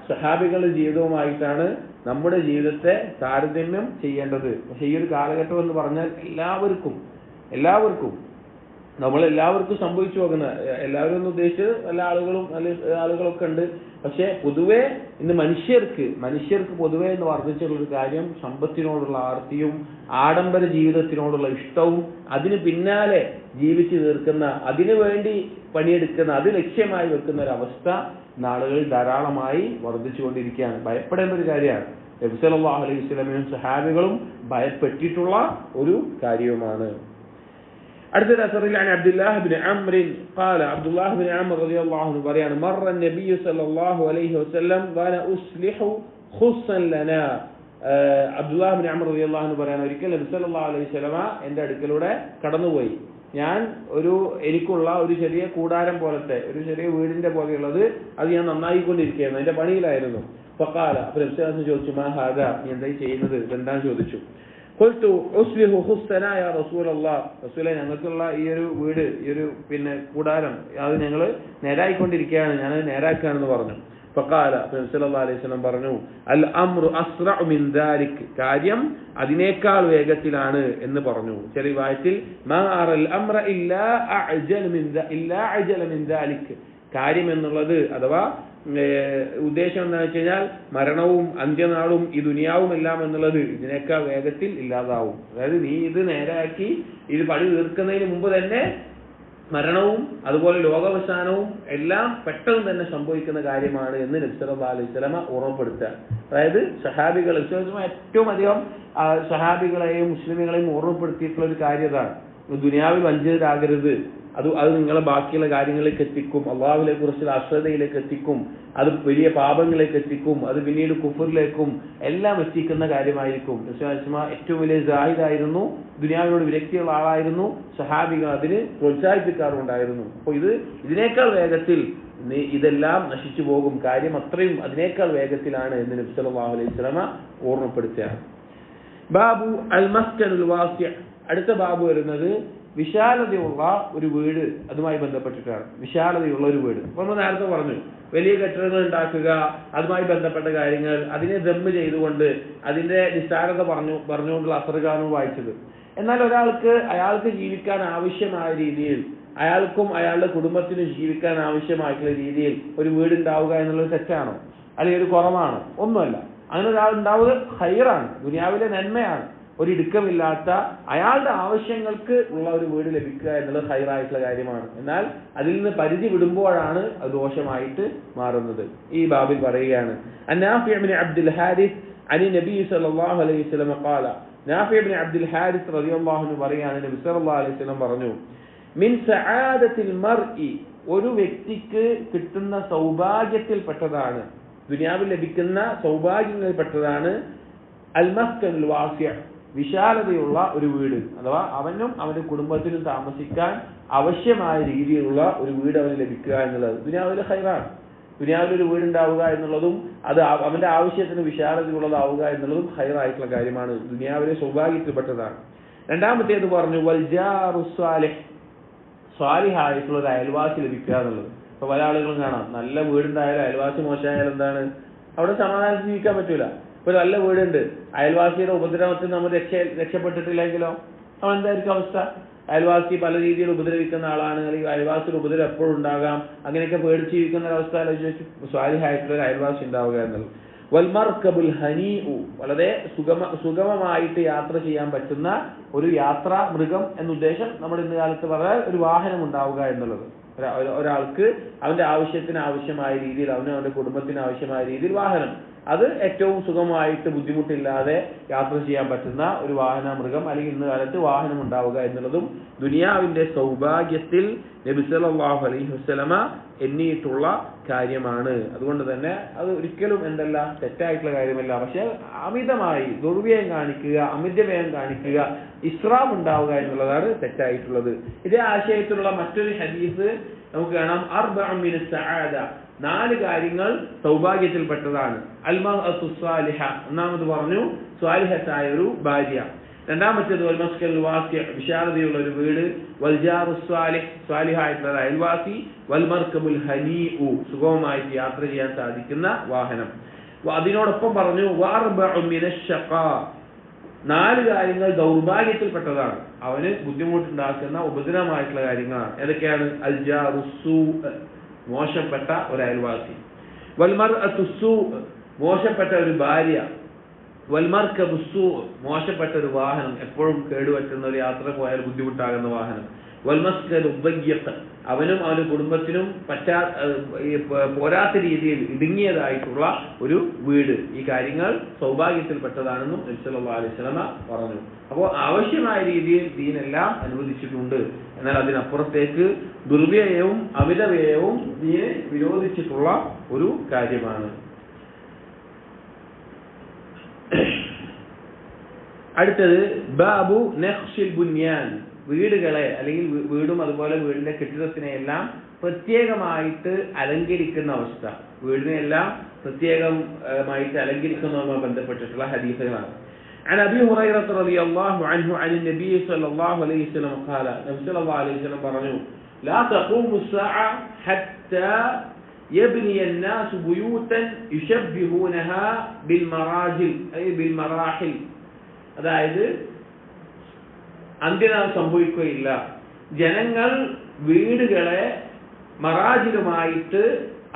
സഹാബികളുടെ ജീവിതവുമായിട്ടാണ് നമ്മുടെ ജീവിതത്തെ താരതമ്യം ചെയ്യേണ്ടത്. പക്ഷെ ഈ ഒരു കാലഘട്ടം എന്ന് പറഞ്ഞാൽ എല്ലാവർക്കും നമ്മളെല്ലാവർക്കും സംഭവിച്ചു പോകുന്ന, എല്ലാവരും ഒന്ന് ഉദ്ദേശിച്ചത് നല്ല ആളുകളൊക്കെ ഉണ്ട്. പക്ഷെ പൊതുവെ ഇന്ന് മനുഷ്യർക്ക് പൊതുവെ എന്ന് വർദ്ധിച്ചുള്ളൊരു കാര്യം സമ്പത്തിനോടുള്ള ആർത്തിയും ആഡംബര ജീവിതത്തിനോടുള്ള ഇഷ്ടവും അതിന് പിന്നാലെ ജീവിച്ചു തീർക്കുന്ന, അതിനു വേണ്ടി പണിയെടുക്കുന്ന, അത് ലക്ഷ്യമായി വെക്കുന്ന ഒരു അവസ്ഥ നാളുകളിൽ ധാരാളമായി വർദ്ധിച്ചുകൊണ്ടിരിക്കുകയാണ്. ഭയപ്പെടേണ്ട ഒരു കാര്യമാണ്. നബി സല്ലല്ലാഹു അലൈഹി വസല്ലമയും സഹാബികളും ഭയപ്പെട്ടിട്ടുള്ള ഒരു കാര്യവുമാണ്. അടുത്ത അസറിൽ عن عبد الله بن عمرو قال عبد الله بن عمرو رضي الله عنه പറയാണ്, مر النبي صلى الله عليه وسلم وانا اصلح خصا لنا. അബ്ദുല്ലാഹ് ബിൻ അംർ റളിയല്ലാഹു അൻഹു പറയാണ്, ഒരിക്കൽ നബി സല്ലല്ലാഹു അലൈഹി വസല്ലമ എൻ്റെ അടുക്കലൂടെ കടന്നുപോയി. ഞാൻ എനിക്കുള്ള ഒരു ചെറിയ കൂടാരം പോലത്തെ, ഒരു ചെറിയ വീടിന്റെ പോലെയുള്ളത്, അത് ഞാൻ നന്നായിക്കൊണ്ടിരിക്കുകയായിരുന്നു, അതിന്റെ പണിയിലായിരുന്നു. ഫഖാല അപ്പോൾ നബി സല്ലല്ലാഹു അലൈഹി വസല്ലം ചോദിച്ചു മാ ഹാദാ നീ എന്താ ചെയ്യുന്നത് എന്താണെന്ന് ചോദിച്ചു. ഖുൽതു ഉസ്ലിഹു ഖുസ്സനാ യാ റസൂലല്ലാഹ് റസൂലേ ഞങ്ങൾക്കുള്ള ഈ ഒരു വീട് ഈ ഒരു കൂടാരം അത് ഞങ്ങൾ നേരായിക്കൊണ്ടിരിക്കുകയാണ് ഞാനത് നേരാക്കുകയാണെന്ന് പറഞ്ഞു. ഫഖാല നബി സല്ലല്ലാഹു അലൈഹി വസല്ലം പറഞ്ഞു അൽ അംറു അസ്റഉ മിൻ ദാലിക് കാര്യം അതിനേക്കാൾ വേഗത്തിലാണ് എന്ന് പറഞ്ഞു. ചില റിവായത്തിൽ മാ അറൽ അംറ ഇല്ലാ അഅജല മിൻ ദാലിക് കാര്യം എന്നുള്ളത് അഥവാ ഉദ്ദേശം എന്താണെന്ന് വെച്ച് കഴിഞ്ഞാൽ മരണവും അന്ത്യനാളും ഈ ദുനിയാവും എല്ലാം എന്നുള്ളത് ഇതിനേക്കാൾ വേഗത്തിൽ ഇല്ലാതാവും. അതായത് നീ ഇത് നേരാക്കി ഇത് പണി തീർക്കുന്നതിന് മുമ്പ് തന്നെ മരണവും അതുപോലെ ലോകാവസാനവും എല്ലാം പെട്ടെന്ന് തന്നെ സംഭവിക്കുന്ന കാര്യമാണ് എന്ന് നബി സല്ലല്ലാഹു അലൈഹി വസല്ലം ഓർമ്മപ്പെടുത്തുക. അതായത് സഹാബികൾ ഏറ്റവും അധികം സഹാബികളെയും മുസ്ലിമുകളെയും ഓർമ്മപ്പെടുത്തിയിട്ടുള്ള ഒരു കാര്യം ഇതാണ്. ദുനിയാവിൽ വഞ്ചിതരാകരുത്, അത് നിങ്ങളെ ബാക്കിയുള്ള കാര്യങ്ങളിലേക്ക് എത്തിക്കും, അള്ളാഹുവിനെ കുറിച്ചുള്ള അശ്രദ്ധയിലേക്ക് എത്തിക്കും, അത് വലിയ പാപങ്ങളിലേക്ക് എത്തിക്കും, അത് പിന്നീട് കുഫറിലേക്കും എല്ലാം എത്തിക്കുന്ന കാര്യമായിരിക്കും. ഏറ്റവും വലിയ ജാഹിദായിരുന്നു, ദുനിയാവിനോട് വിരക്തിയുള്ള ആളായിരുന്നു, സഹാബികൾ അതിന് പ്രോത്സാഹിപ്പിക്കാറുണ്ടായിരുന്നു. അപ്പോൾ ഇതിനേക്കാൾ വേഗത്തിൽ ഇതെല്ലാം നശിച്ചു പോകും, കാര്യം അത്രയും അതിനേക്കാൾ വേഗത്തിലാണ് എന്ന് നബി സല്ലല്ലാഹു അലൈഹി വസല്ലം ഓർമ്മപ്പെടുത്തുകയാണ്. ബാബു അൽ മസ്കനുൽ വാസിഅ അടുത്ത ബാബു വരുന്നത് വിശാലതയുള്ള ഒരു വീട് അതുമായി ബന്ധപ്പെട്ടിട്ടാണ്. വിശാലതയുള്ള ഒരു വീട് നമ്മൾ നേരത്തെ പറഞ്ഞു വലിയ കെട്ടിടങ്ങൾ ഉണ്ടാക്കുക അതുമായി ബന്ധപ്പെട്ട കാര്യങ്ങൾ അതിനെ ദമ്മ് ചെയ്തുകൊണ്ട് അതിന്റെ നിസ്സാരത പറഞ്ഞുകൊണ്ടുള്ള അസറുകാരനും വായിച്ചത്. എന്നാൽ അയാൾക്ക് ജീവിക്കാൻ ആവശ്യമായ രീതിയിൽ അയാൾക്കും അയാളുടെ കുടുംബത്തിനും ജീവിക്കാൻ ആവശ്യമായിട്ടുള്ള രീതിയിൽ ഒരു വീടുണ്ടാവുക എന്നുള്ളത് തെറ്റാണോ അല്ലെങ്കിൽ ഒരു കുറവാണോ? ഒന്നുമല്ല. അങ്ങനെ ഒരാൾ ഉണ്ടാവുക ഖൈറാണ്, ദുനിയാവിലെ നന്മയാണ്. ഒരു ഇടുക്കമില്ലാത്ത അയാളുടെ ആവശ്യങ്ങൾക്ക് ഉള്ള ഒരു വീട് ലഭിക്കുക എന്നുള്ളത് ഖൈറായിട്ടുള്ള കാര്യമാണ്. എന്നാൽ അതിൽ നിന്ന് പരിധി വിടുമ്പോഴാണ് അത് ദോഷമായിട്ട് മാറുന്നത്. ഈ ബാബിൽ പറയുകയാണ് നാഫി' ഇബ്നു അബ്ദുൽ ഹാരിസ് അനി നബി സല്ലല്ലാഹു അലൈഹി വസല്ലം ഖാല നാഫി' ഇബ്നു അബ്ദുൽ ഹാരിസ് റളിയല്ലാഹു അൻഹു പറയുകയാണ് നബി സല്ലല്ലാഹു അലൈഹി വസല്ലം പറഞ്ഞു മിൻ സആദത്തിൽ മർഇ ഒരു വ്യക്തിക്ക് കിട്ടുന്ന സൗഭാഗ്യത്തിൽപ്പെട്ടതാണ്, ദുനിയാവിൽ ലഭിക്കുന്ന സൗഭാഗ്യങ്ങളിൽപ്പെട്ടതാണ് അൽ മസ്കനുൽ വാസിഅ വിശാലതയുള്ള ഒരു വീട്, അഥവാ അവനും അവന്റെ കുടുംബത്തിനും താമസിക്കാൻ ആവശ്യമായ രീതിയിലുള്ള ഒരു വീട് അവന് ലഭിക്കുക എന്നുള്ളത് ദുനിയാവിലെ ഖൈറാണ്. ദുനിയാവിലൊരു വീടുണ്ടാവുക എന്നുള്ളതും അത് അവന്റെ ആവശ്യത്തിന് വിശാലതയുള്ളതാവുക എന്നുള്ളതും ഖൈറായിട്ടുള്ള കാര്യമാണ്, ദുനിയാവിലെ സൗഭാഗ്യത്തിൽപ്പെട്ടതാണ്. രണ്ടാമത്തേത് പറഞ്ഞു വൽ ജാറു സ്വാലിഹ് സ്വാലിഹായിട്ടുള്ള ഒരു അയൽവാസി ലഭിക്കുക എന്നുള്ളത്. ഇപ്പൊ പല ആളുകളും കാണാം നല്ല വീടുണ്ടായാലും അയൽവാസി മോശമായാലും എന്താണ് അവിടെ സമാധാനത്തിൽ ജീവിക്കാൻ പറ്റൂല. ഇപ്പൊ നല്ല വീടുണ്ട്, അയൽവാസിയുടെ ഉപദ്രവത്തിൽ നമ്മൾ രക്ഷപ്പെട്ടിട്ടില്ലെങ്കിലോ അവൻ എന്തായിരിക്കും അവസ്ഥ? അയൽവാസി പല രീതിയിൽ ഉപദ്രവിക്കുന്ന ആളാണ്, അല്ലെങ്കിൽ അയൽവാസിയുടെ ഉപദ്രവം എപ്പോഴും ഉണ്ടാകാം, അങ്ങനെയൊക്കെ പേടിച്ച് ജീവിക്കുന്ന ഒരവസ്ഥ ആലോചിച്ച് സ്വാലിഹായിട്ടുള്ള ഒരു അയൽവാസി ഉണ്ടാവുക എന്നുള്ളത്. വൽമർകബുൽ ഹനീഉ വളരെ സുഗമമായിട്ട് യാത്ര ചെയ്യാൻ പറ്റുന്ന ഒരു യാത്രാ മൃഗം എന്നുദ്ദേശം നമ്മൾ ഇന്ന് കാലത്ത് പറഞ്ഞാൽ ഒരു വാഹനം ഉണ്ടാവുക എന്നുള്ളത്. ഒരാൾക്ക് അവന്റെ ആവശ്യത്തിന് ആവശ്യമായ രീതിയിൽ അവന്റെ കുടുംബത്തിന് ആവശ്യമായ രീതിയിൽ വാഹനം, അത് ഏറ്റവും സുഖമായിട്ട് ബുദ്ധിമുട്ടില്ലാതെ യാത്ര ചെയ്യാൻ പറ്റുന്ന ഒരു വാഹന മൃഗം അല്ലെങ്കിൽ ഇന്ന് കാലത്ത് വാഹനം ഉണ്ടാവുക എന്നുള്ളതും ദുനിയാവിന്റെ സൗഭാഗ്യത്തിൽ നബി സല്ലല്ലാഹു അലൈഹി വസല്ലമ എണ്ണിയിട്ടുള്ള കാര്യമാണ്. അതുകൊണ്ട് തന്നെ അത് ഒരിക്കലും എന്തല്ല തെറ്റായിട്ടുള്ള കാര്യമല്ല. പക്ഷെ അമിതമായി ദുർവ്യയം കാണിക്കുക, അമിതവ്യയം കാണിക്കുക, ഇസ്റാഫ് ഉണ്ടാവുക എന്നുള്ളതാണ് തെറ്റായിട്ടുള്ളത്. ഇതേ ആശയത്തിലുള്ള മറ്റൊരു ഹദീസ് നമുക്ക് കാണാം അർബഉ മിന സആദ 4 കാര്യങ്ങൾ സൗഭാഗ്യത്തിൽപ്പെട്ടതാണ്. അൽമർഅതു സ്വാലിഹ ഒന്നാമത് പറഞ്ഞു സ്വാലിഹത്തായ ഒരു ഭാര്യ, രണ്ടാമത്തേത് വൽ മസ്കനുൽ വാസിഅ വിശാലതയുള്ള ഒരു വീട്, വൽ ജാറു സ്വാലിഹ് സ്വാലിഹായിട്ടുള്ള അയൽവാസി, വൽ മർകബുൽ ഹനീഉ സുഗമമായിട്ട് യാത്ര ചെയ്യാൻ സാധിക്കുന്ന വാഹനം. അതിനോടൊപ്പം പറഞ്ഞു വഅർബഉ മിനശ് ശഖാ 4 കാര്യങ്ങൾ ദൗർഭാഗ്യത്തിൽപ്പെട്ടതാണ്, അവന് ബുദ്ധിമുട്ടുണ്ടാക്കുന്ന ഉപദ്രവമായിട്ടുള്ള കാര്യങ്ങളാണ്. ഏതൊക്കെയാണ്? അൽ ജാറു സൂ മോശപ്പെട്ട ഒരു അയൽവാസി, വൽമർഅതു സൂ മോശപ്പെട്ട ഒരു ഭാര്യ, വൽമർകബു സൂ മോശപ്പെട്ട ഒരു വാഹനം എപ്പോഴും കേടുപറ്റുന്ന ഒരു യാത്ര പോയാൽ ബുദ്ധിമുട്ടാകുന്ന വാഹനം, വൽമസ്കനു ദയ്യിഖ് അവനും അവന്റെ കുടുംബത്തിനും പോരാത്ത രീതിയിൽ ഇടുങ്ങിയതായിട്ടുള്ള ഒരു വീട്. ഈ കാര്യങ്ങൾ സൗഭാഗ്യത്തിൽപ്പെട്ടതാണെന്നും നബി സല്ലല്ലാഹു അലൈഹി വസല്ലം പറഞ്ഞു. അപ്പോൾ ആവശ്യമായ രീതിയിൽ ദീനെല്ലാം അനുവദിച്ചിട്ടുണ്ട്, എന്നാൽ അതിനപ്പുറത്തേക്ക് ദുർവ്യയവും അമിതവ്യയവും ദീനെ വിരോധിച്ചിട്ടുള്ള ഒരു കാര്യമാണ്. അടുത്തത് ബാബു നഖ്ഷിൽ ബുനിയാൻ വീടുകളെ അല്ലെങ്കിൽ വീടും അതുപോലെ വീടിന്റെ കെട്ടിടത്തിനെ എല്ലാം പ്രത്യേകമായിട്ട് അലങ്കരിക്കുന്ന അവസ്ഥ, വീടിനെല്ലാം പ്രത്യേകമായിട്ട് അലങ്കരിക്കുന്നതുമായി ബന്ധപ്പെട്ടിട്ടുള്ള ഹദീസുകളാണ്. عن أبي هريرة رضي الله عنه عن النبي صلى الله عليه وسلم قال نبي صلى الله عليه وسلم പറഞ്ഞു لا تقوم الساعة حتى يبني الناس بيوتا يشبهونها بالمراجل أي بالمراحل. അതായത് അന്ത്യനാൾ സംഭവിക്കുകയില്ല, ജനങ്ങൾ വീടുകളെ മറാജിലുമായിട്ട്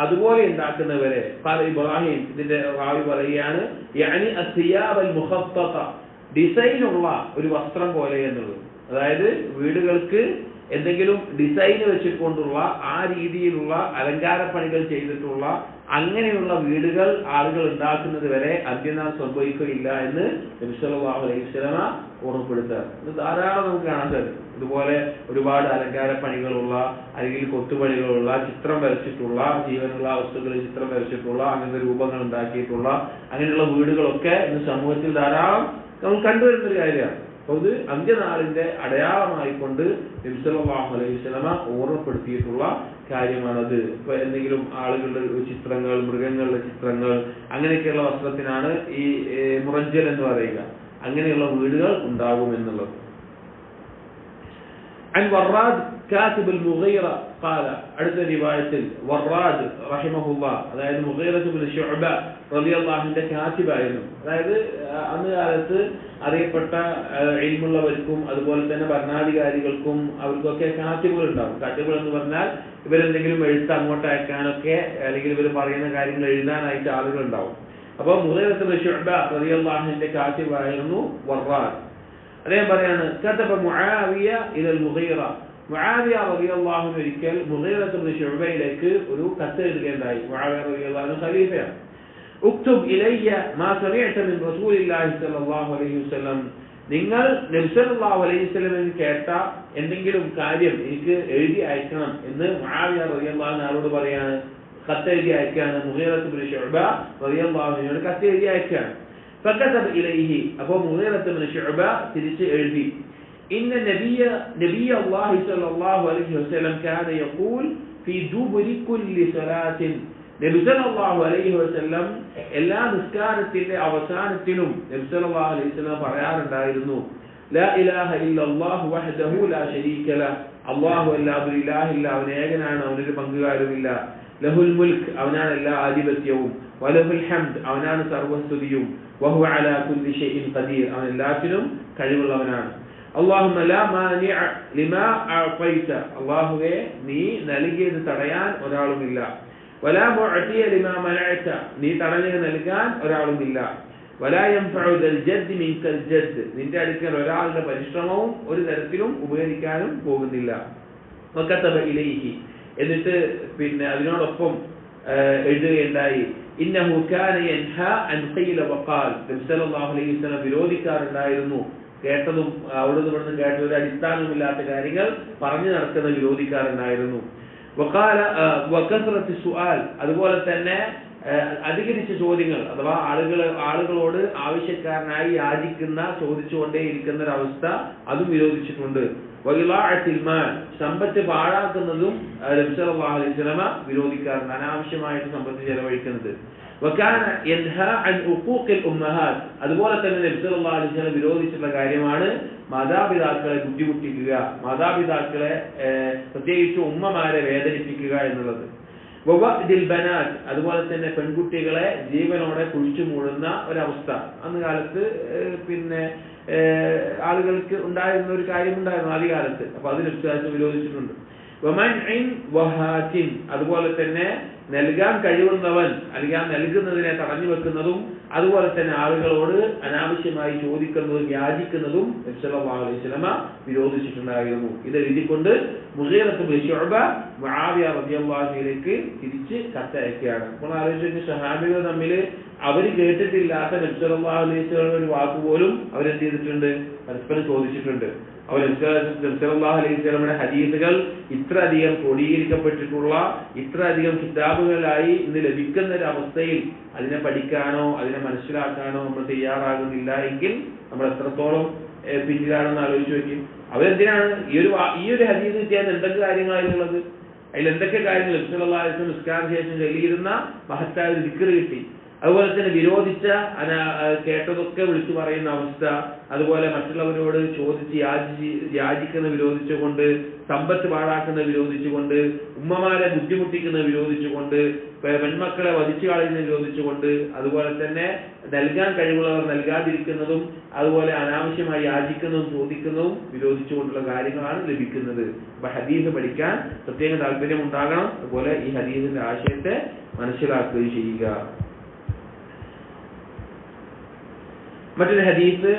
അതുപോലെ ഉണ്ടാക്കുന്നവരെ. ഇബ്രാഹിം ഇതിന്റെ റാവി പറയുകയാണ് യാനി അസിയാബ് അൽ മുഖത്തത, ഡിസൈനുള്ള ഒരു വസ്ത്രം പോലെ എന്നുള്ളത്. അതായത് വീടുകൾക്ക് എന്തെങ്കിലും ഡിസൈൻ വെച്ചിട്ടുകൊണ്ടുള്ള ആ രീതിയിലുള്ള അലങ്കാരപ്പണികൾ ചെയ്തിട്ടുള്ള അങ്ങനെയുള്ള വീടുകൾ ആളുകൾ ഉണ്ടാക്കുന്നത് വരെ അന്ത്യനാൾ സംഭവിക്കുകയില്ല എന്ന് നബി സല്ലല്ലാഹു അലൈഹി വസല്ലമ ഓർമ്മപ്പെടുത്തുക. ഇത് ധാരാളം നമുക്ക് കാണാൻ സാധിക്കും. ഇതുപോലെ ഒരുപാട് അലങ്കാരപ്പണികളുള്ള അല്ലെങ്കിൽ കൊത്തുപണികളുള്ള ചിത്രം വരച്ചിട്ടുള്ള ജീവനുള്ള വസ്തുക്കളിൽ ചിത്രം വരച്ചിട്ടുള്ള അങ്ങനത്തെ രൂപങ്ങൾ ഉണ്ടാക്കിയിട്ടുള്ള അങ്ങനെയുള്ള വീടുകളൊക്കെ ഇന്ന് സമൂഹത്തിൽ ധാരാളം നമ്മൾ കണ്ടുവരുന്നൊരു കാര്യമാണ്. അപ്പോൾ ഇത് അന്ത്യനാളിന്റെ അടയാളമായിക്കൊണ്ട് നബി സല്ലല്ലാഹു അലൈഹി വസല്ലമ ഓർമ്മപ്പെടുത്തിയിട്ടുള്ള കാര്യമാണത്. ഇപ്പൊ എന്തെങ്കിലും ആളുകളുടെ ചിത്രങ്ങൾ, മൃഗങ്ങളുടെ ചിത്രങ്ങൾ, അങ്ങനെയൊക്കെയുള്ള വസ്ത്രത്തിനാണ് ഈ മുറജ്ജൽ എന്ന് പറയുക. അങ്ങനെയുള്ള വീടുകൾ ഉണ്ടാകുമെന്നുള്ളത്. عن وراد كاتب المغيرة قال അടുത്ത റിവായത്തിൽ വറാദ് റഹിമഹുല്ലാ, അതായത് മുഗീറത്ത് ഇബ്നു ശുഅബ റളിയല്ലാഹു അൻഹു കാത്തിബായിരുന്നു. അതായത് അന്ന് കാലത്ത് അറിയപ്പെട്ട ഇൽമുള്ളവർക്കും അതുപോലെ തന്നെ ഭരണാധികാരികൾക്കും അവർക്കൊക്കെ കാത്തിബുകൾ ഉണ്ടാവും. കാത്തിബുകൾ എന്ന് പറഞ്ഞാൽ ഇവരെന്തെങ്കിലും എഴുത്ത് അങ്ങോട്ട് അയക്കാനൊക്കെ അല്ലെങ്കിൽ ഇവർ പറയുന്ന കാര്യങ്ങൾ എഴുതാനായിട്ട് ആളുകൾ ഉണ്ടാവും. അപ്പോൾ മുഗീറത്ത് ഇബ്നു ശുഅബ റളിയല്ലാഹു അൻഹുവിന്റെ കാത്തിബായിരുന്നു വറാദ്. അദ്ദേഹം പറയാണ് കതബ മുആവിയ ഇലൽ മുഗീറ, മുആവിയ റളിയല്ലാഹു അൻഹു ഒരിക്കൽ മുഗീറത്ത് ഇബ്നു ശുഅബയിലേക്ക് ഒരു കത്ത് എഴുതുകയുണ്ടായി. മുആവിയ റളിയല്ലാഹു അൻഹു ഖലീഫയാണ്. ഉക്തുബ് ഇലയ്യ മാ സമിഅത മിൻ റസൂലില്ലാഹി സ്വല്ലല്ലാഹു അലൈഹി വസല്ലം, നിങ്ങൾ നബി സല്ലല്ലാഹു അലൈഹി വസല്ലമയിൽ കേട്ട എന്തെങ്കിലും കാര്യം എനിക്ക് എഴുതി അയക്കണം എന്ന് മുആവിയ റളിയല്ലാഹു അൻഹു ആരോട് പറയാണ്? കത്ത് എഴുതി അയക്കാണ്. മുഗീറത്ത് ഇബ്നു ശുഅബ റളിയല്ലാഹു അൻഹുവിനോട് കത്ത് എഴുതി അയക്കാണ്. فكتب إليه أبو مغيرة بن شعبة تلك إلدي إن نبي الله صلى الله عليه وسلم كان يقول في دبر كل صلاة, നബി സല്ലല്ലാഹു അലൈഹി വസല്ലം എല്ലാ നിസ്കാരത്തിന്റെ അവസാനത്തിലും നബി സല്ലല്ലാഹു അലൈഹി വസല്ലം പറയാറുണ്ടായിരുന്നു ലാ ഇലാഹ ഇല്ലല്ലാഹു വഹ്ദഹു ലാ ശരീക ലഹ്, അല്ലാഹു അല്ലാഹു ഇലാഹില്ല, അവൻ ഏകനാണ്, അവനൊരു പങ്കുകാരുമില്ല. ലഹുൽ മുൽക്ക്, അവനാണ് എല്ലാ ആധിപത്യവും. വലഹുൽ ഹംദ്, അവനാണ് സർവസ്തുതിയും. വഹുവ അലാ കുല്ലി ഷൈഇൻ ഖദീർ, അവൻ എല്ലാത്തിനും കഴിവുള്ളവനാണ്. അല്ലാഹുമ്മ ലാ മാനിഅ ലിമാ അഅതൈത, അല്ലാഹുവേ നീ നൽകിയത് തടയാൻ ഒരാളുമില്ല. വലാ മുഅതിയ ലിമാ മനഅത, നീ തടഞ്ഞത് നൽകാൻ ഒരാളുമില്ല. വലാ യൻഫഉ ദൽ ജദ്ദി മിൻകൽ ജദ്ദ്, നിന്റെ അടുക്കൽ ഒരാളുടെ പരിശ്രമവും ഒരു തരത്തിലും ഉപകരിക്കാനും പോകുന്നില്ല. വകതബ ഇലൈഹി, എന്നിട്ട് പിന്നെ അതിനോടൊപ്പം എഴുതുകയുണ്ടായി ഇന്നഹു കാന യൻഹാ അൻ ഖീല വഖാൽ, നബി സല്ലല്ലാഹു അലൈഹി വസല്ലം വിരോധിക്കാറുണ്ടായിരുന്നു കേട്ടതും അവിടുന്ന് ഇവിടുന്ന് കേട്ട ഒരു അടിസ്ഥാനമില്ലാത്ത കാര്യങ്ങൾ പറഞ്ഞു നടക്കുന്ന വിരോധിക്കാറുണ്ടായിരുന്നു. വഖാല വകസ്റത്തി സുആൽ, അതുപോലെ തന്നെ അധികരിച്ച ചോദ്യങ്ങൾ, അഥവാ ആളുകളോട് ആവശ്യക്കാരനായി യാചിക്കുന്ന ചോദിച്ചുകൊണ്ടേയിരിക്കുന്ന ഒരവസ്ഥ അതും വിരോധിച്ചിട്ടുണ്ട്. വഇളാഅത്തിൽ മാൽ, സമ്പത്ത് പാഴാക്കുന്നതും നബി സല്ലല്ലാഹു അലൈഹി വസല്ലം വിരോധിക്കാറുണ്ട്, അനാവശ്യമായിട്ട് സമ്പത്ത് ചെലവഴിക്കുന്നത്. വകാന യൻഹാ അൻ ഉഖൂഖിൽ ഉമ്മഹാത്ത്, അതുപോലെ തന്നെ നബി സല്ലല്ലാഹു അലൈഹി വസല്ലം വിരോധിച്ചിട്ടുള്ള കാര്യമാണ് മാതാപിതാക്കളെ ബുദ്ധിമുട്ടിക്കുക, മാതാപിതാക്കളെ പ്രത്യേകിച്ച് ഉമ്മമാരെ വേദനിപ്പിക്കുക എന്നുള്ളത്. വവഅദിൽ ബനാത്ത്, അതുപോലെ തന്നെ പെൺകുട്ടികളെ ജീവനോടെ കുഴിച്ചു മൂടുന്ന ഒരവസ്ഥ അന്ന് കാലത്ത് പിന്നെ ആളുകൾക്ക് ഉണ്ടായിരുന്ന ഒരു കാര്യമുണ്ടായിരുന്നു ആദ്യകാലത്ത്. അപ്പൊ അതിന് വിരോധിച്ചിട്ടുണ്ട്. വമൻഇൻ വഹാത്തിൻ, അതുപോലെ തന്നെ നൽകാൻ കഴിവുന്നവൻ അല്ലെങ്കിൽ ആ നൽകുന്നതിനെ തടഞ്ഞു വെക്കുന്നതും അതുപോലെ തന്നെ ആളുകളോട് അനാവശ്യമായി ചോദിക്കുന്നതും യാചിക്കുന്നതും നബി സല്ലല്ലാഹു അലൈഹി വസല്ലം വിരോധിച്ചിട്ടുണ്ടായിരുന്നു. ഇത് എഴുതിക്കൊണ്ട് മുഗീറത്ത് ഇബ്നു ശുഅബ മുആവിയ റളിയല്ലാഹു അൻഹുവിലേക്ക് തിരിച്ച് കത്തയക്കുകയാണ്. അപ്പോൾ ആലോചിച്ച സഹാബികൾ തമ്മിൽ അവർ കേട്ടിട്ടില്ലാത്ത നബി സല്ലല്ലാഹു അലൈഹി വസല്ലം ഒരു വാക്ക് പോലും അവരെന്ത് ചെയ്തിട്ടുണ്ട്, പരസ്പരം ചോദിച്ചിട്ടുണ്ട്. അവർ നബി സല്ലല്ലാഹു അലൈഹി വസല്ലമയുടെ ഹദീസുകൾ ഇത്ര അധികം ക്രോഡീകരിക്കപ്പെട്ടിട്ടുള്ള ഇത്ര അധികം കിതാബുകളായി ഇന്ന് ലഭിക്കുന്ന ഒരു അവസ്ഥയിൽ അതിനെ പഠിക്കാനോ അതിനെ മനസ്സിലാക്കാനോ നമ്മൾ തയ്യാറാകുന്നില്ല എങ്കിൽ നമ്മൾ എത്രത്തോളം പിന്നിലാണെന്ന് ആലോചിച്ച് നോക്കി. അവരെന്തിനാണ് ഈ ഒരു ഹദീസ് കിട്ടിയാൽ എന്തൊക്കെ കാര്യങ്ങളാണുള്ളത്? അതിൽ എന്തൊക്കെ കാര്യങ്ങൾ സല്ലല്ലാഹു അലൈഹി വസല്ലം നിസ്കാര ശേഷം ചൊല്ലിയിരുന്ന മഹത്തായ ഒരു ദിക്ർ കിട്ടി. അതുപോലെ തന്നെ വിരോധിച്ച കേട്ടതൊക്കെ വിളിച്ചു പറയുന്ന അവസ്ഥ, അതുപോലെ മറ്റുള്ളവരോട് ചോദിച്ച് യാചിക്കുന്ന വിരോധിച്ചുകൊണ്ട്, സമ്പത്ത് പാഴാക്കുന്ന വിരോധിച്ചുകൊണ്ട്, ഉമ്മമാരെ ബുദ്ധിമുട്ടിക്കുന്ന വിരോധിച്ചുകൊണ്ട്, പെൺമക്കളെ വധിച്ചു കളയുന്ന വിരോധിച്ചുകൊണ്ട്, അതുപോലെ തന്നെ നൽകാൻ കഴിവുള്ളവർ നൽകാതിരിക്കുന്നതും, അതുപോലെ അനാവശ്യമായി യാചിക്കുന്നതും ചോദിക്കുന്നതും വിരോധിച്ചുകൊണ്ടുള്ള കാര്യങ്ങളാണ് ലഭിക്കുന്നത്. അപ്പൊ ഹദീസ് പഠിക്കാൻ പ്രത്യേക താല്പര്യം ഉണ്ടാകണം. അതുപോലെ ഈ ഹദീസിന്റെ ആശയത്തെ മനസ്സിലാക്കുകയും ചെയ്യുക. മറ്റൊരു ഹദീസ്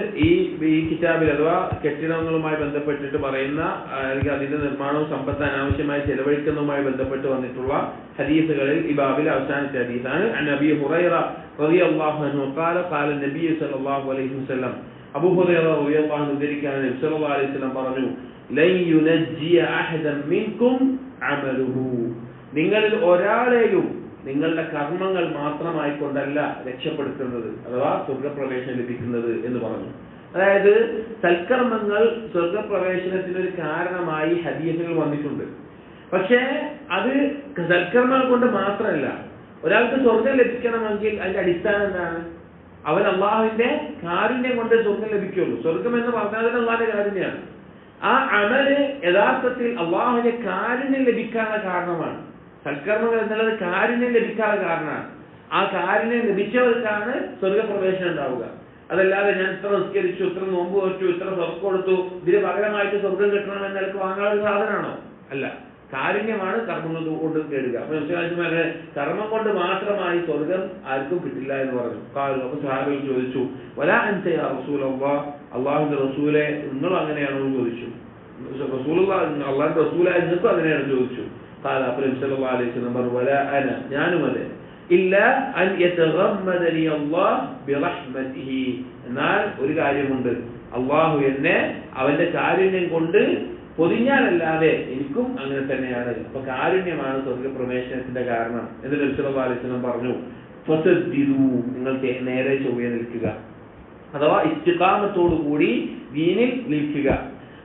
ഈ കിതാബിൽ അഥവാ കെട്ടിടങ്ങളുമായി ബന്ധപ്പെട്ടിട്ട് പറയുന്ന അല്ലെങ്കിൽ അതിന്റെ നിർമ്മാണവും സമ്പത്ത് അനാവശ്യമായി ചെലവഴിക്കുന്നതുമായി ബന്ധപ്പെട്ട് വന്നിട്ടുള്ള ഹദീസുകളിൽ ഈ ബാബിൽ അവസാനത്തെ ഹദീസാണ്. അൻ അബീ ഹുറൈറ റളിയല്ലാഹു അൻഹു ഖാല ഖാല നബി സല്ലല്ലാഹു അലൈഹി വസല്ലം, അബൂ ഹുറൈറ റളിയല്ലാഹു അൻഹു ഉദ്ധരിക്കുകയാണ്, നബി സല്ലല്ലാഹു അലൈഹി വസല്ലം പറഞ്ഞു, ലൻ യുനജ്ജിയ അഹദൻ മിൻകും അമലുഹു, നിങ്ങളിൽ ഒരാളെയും നിങ്ങളുടെ കർമ്മങ്ങൾ മാത്രമായി കൊണ്ടല്ല രക്ഷപ്പെടുത്തുന്നത് അഥവാ സ്വർഗപ്രവേശനം ലഭിക്കുന്നത് എന്ന് പറഞ്ഞു. അതായത് സൽക്കർമ്മങ്ങൾ സ്വർഗപ്രവേശനത്തിനൊരു കാരണമായി ഹദീസുകൾ വന്നിട്ടുണ്ട്. പക്ഷേ അത് സൽക്കർമ്മങ്ങൾ കൊണ്ട് മാത്രമല്ല. ഒരാൾക്ക് സ്വർഗം ലഭിക്കണമെങ്കിൽ അതിന്റെ അടിസ്ഥാനം എന്താണ്? അവൻ അള്ളാഹുവിന്റെ കാരുണ്യം കൊണ്ട് സ്വർഗം ലഭിക്കുള്ളൂ. സ്വർഗം എന്ന് പറഞ്ഞാൽ അത് അള്ളാഹുവിന്റെ കാരുണ്യമാണ്. ആ അമല് യഥാർത്ഥത്തിൽ അള്ളാഹുവിന്റെ കാരുണ്യം ലഭിക്കാനുള്ള കാരണമാണ്. സൽക്കർമ്മങ്ങൾ എന്നുള്ളത് കാരുണ്യം ലഭിക്കാനുള്ള കാരണമാണ്. ആ കാരുണ്യം ലഭിച്ചവർക്കാണ് സ്വർഗപ്രവേശനം ഉണ്ടാവുക. അതല്ലാതെ ഞാൻ ഇത്ര നിസ്കരിച്ചു, ഇത്ര നോമ്പ് വെച്ചു, ഇത്ര സ്വർഗം കൊടുത്തു, ഇതിന് പകരമായിട്ട് സ്വർഗം കിട്ടണം എന്നൊക്കെ വാങ്ങാനുള്ള സാധനമാണോ? അല്ല. കാരുണ്യമാണ് കർമ്മങ്ങൾ കൊണ്ട് നേടുക. അപ്പൊ നബിസ്വല്ലല്ലാഹു കർമ്മം കൊണ്ട് മാത്രമായി സ്വർഗം ആർക്കും കിട്ടില്ല എന്ന് പറഞ്ഞു. അപ്പൊ സഹാബികൾ ചോദിച്ചു, വലാ അൻത യാ റസൂലല്ലാഹ്, അള്ളാഹുവിന്റെ റസൂലെ നിങ്ങളും അങ്ങനെയാണോ എന്ന് ചോദിച്ചു. അള്ളാഹുവിന്റെ റസൂലായ നിങ്ങൾക്കും അങ്ങനെയാണോ ചോദിച്ചു. قال അപ്പോൾ നബി സല്ലല്ലാഹു അലൈഹി വസല്ലം പറഞ്ഞു, വലാ അന, ഞാനും അതെ, ഇല്ലാ അൻ യതഗമ്മദനി അല്ലാഹ് ബിറഹ്മതിഹി, എന്നാൽ ഒരു കാര്യമുണ്ട്, അള്ളാഹു എന്നെ അവന്റെ കാരുണ്യം കൊണ്ട് പൊതിഞ്ഞാലല്ലാതെ എനിക്കും അങ്ങനെ തന്നെയാണ്. അപ്പൊ കാരുണ്യമാണ് സ്വർഗപ്രവേശനത്തിന്റെ കാരണം എന്ന് നബി സല്ലല്ലാഹു അലൈഹി വസല്ലം പറഞ്ഞു. ഫസദ്ദിദു, നിങ്ങൾ നേരെ ചൊവ്വേ നിൽക്കുക, അഥവാ ഇസ്തിഖാമത്തോടു കൂടി ദീനിൽ നിൽക്കുക.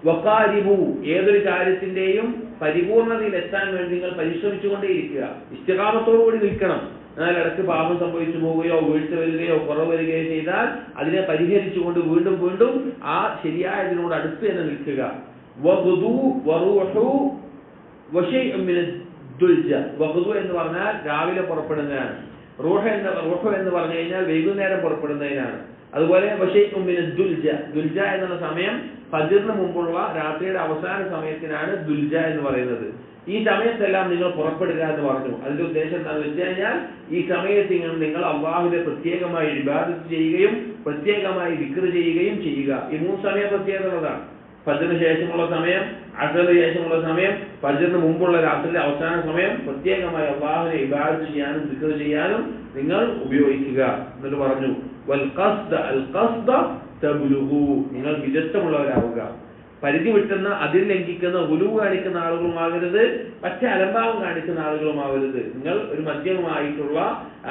വഖാരിബു, ഏതൊരു കാര്യത്തിന്റെയും പരിപൂർണതയിൽ എത്താൻ വേണ്ടി നിങ്ങൾ പരിശ്രമിച്ചുകൊണ്ടേയിരിക്കുക. ഇസ്തിഖാമത്തോടുകൂടി നിൽക്കണം. എന്നാൽ ഇടയ്ക്ക് പാപം സംഭവിച്ചു പോവുകയോ വീഴ്ച വരികയോ കുറവ് വരികയോ ചെയ്താൽ അതിനെ പരിഹരിച്ചുകൊണ്ട് വീണ്ടും വീണ്ടും ആ ശരിയായതിനോട് അടുത്ത് തന്നെ നിൽക്കുക. വഗ്ദു വറൂഹു വശൈഉൻ മിനദ് ദുൽജ, വഗ്ദു എന്ന് പറഞ്ഞാൽ രാവിലെ പുറപ്പെടുന്നതാണ്. റൂഹ് എന്ന് പറഞ്ഞു കഴിഞ്ഞാൽ വൈകുന്നേരം പുറപ്പെടുന്നതിനാണ്. അതുപോലെ വശൈഉൻ മിനദ് ദുൽജ, ദുൽജ എന്നുള്ള സമയം ഫജ്റിന് മുമ്പുള്ള രാത്രിയുടെ അവസാന സമയത്തിനാണ് ദുൽജ എന്ന് പറയുന്നത്. ഈ സമയത്തെല്ലാം നിങ്ങൾ പുറപ്പെടുക എന്ന് പറഞ്ഞു. അതിന്റെ ഉദ്ദേശം എന്താണെന്ന് വെച്ച് കഴിഞ്ഞാൽ ഈ സമയത്ത് നിങ്ങൾ അള്ളാഹുവിനെ പ്രത്യേകമായി ഇബാദത്ത് ചെയ്യുകയും പ്രത്യേകമായി ദിക്ർ ചെയ്യുകയും ചെയ്യുക. ഈ 3 സമയം പ്രത്യേകതകളാണ്. ഫജ്റിന് ശേഷമുള്ള സമയം, അസറിന് ശേഷമുള്ള സമയം, ഫജ്റിന് മുമ്പുള്ള രാത്രിയിലെ അവസാന സമയം പ്രത്യേകമായി അള്ളാഹുവിനെ ഇബാദത്ത് ചെയ്യാനും ദിക്ർ ചെയ്യാനും നിങ്ങൾ ഉപയോഗിക്കുക. എന്നിട്ട് പറഞ്ഞു, വൽ ഖസ്ദ അൽ ഖസ്ദ തബ്ലുഗു, നിങ്ങൾ വിദഗ്ധമുള്ളവരാവുക. പരിധി വിട്ടുന്ന, അതിൽ ലംഘിക്കുന്ന, ഉലുവ് കാണിക്കുന്ന ആളുകളുമാകരുത്, മറ്റേ അലംഭാവം കാണിക്കുന്ന ആളുകളുമാവരുത്. നിങ്ങൾ ഒരു മധ്യമമായിട്ടുള്ള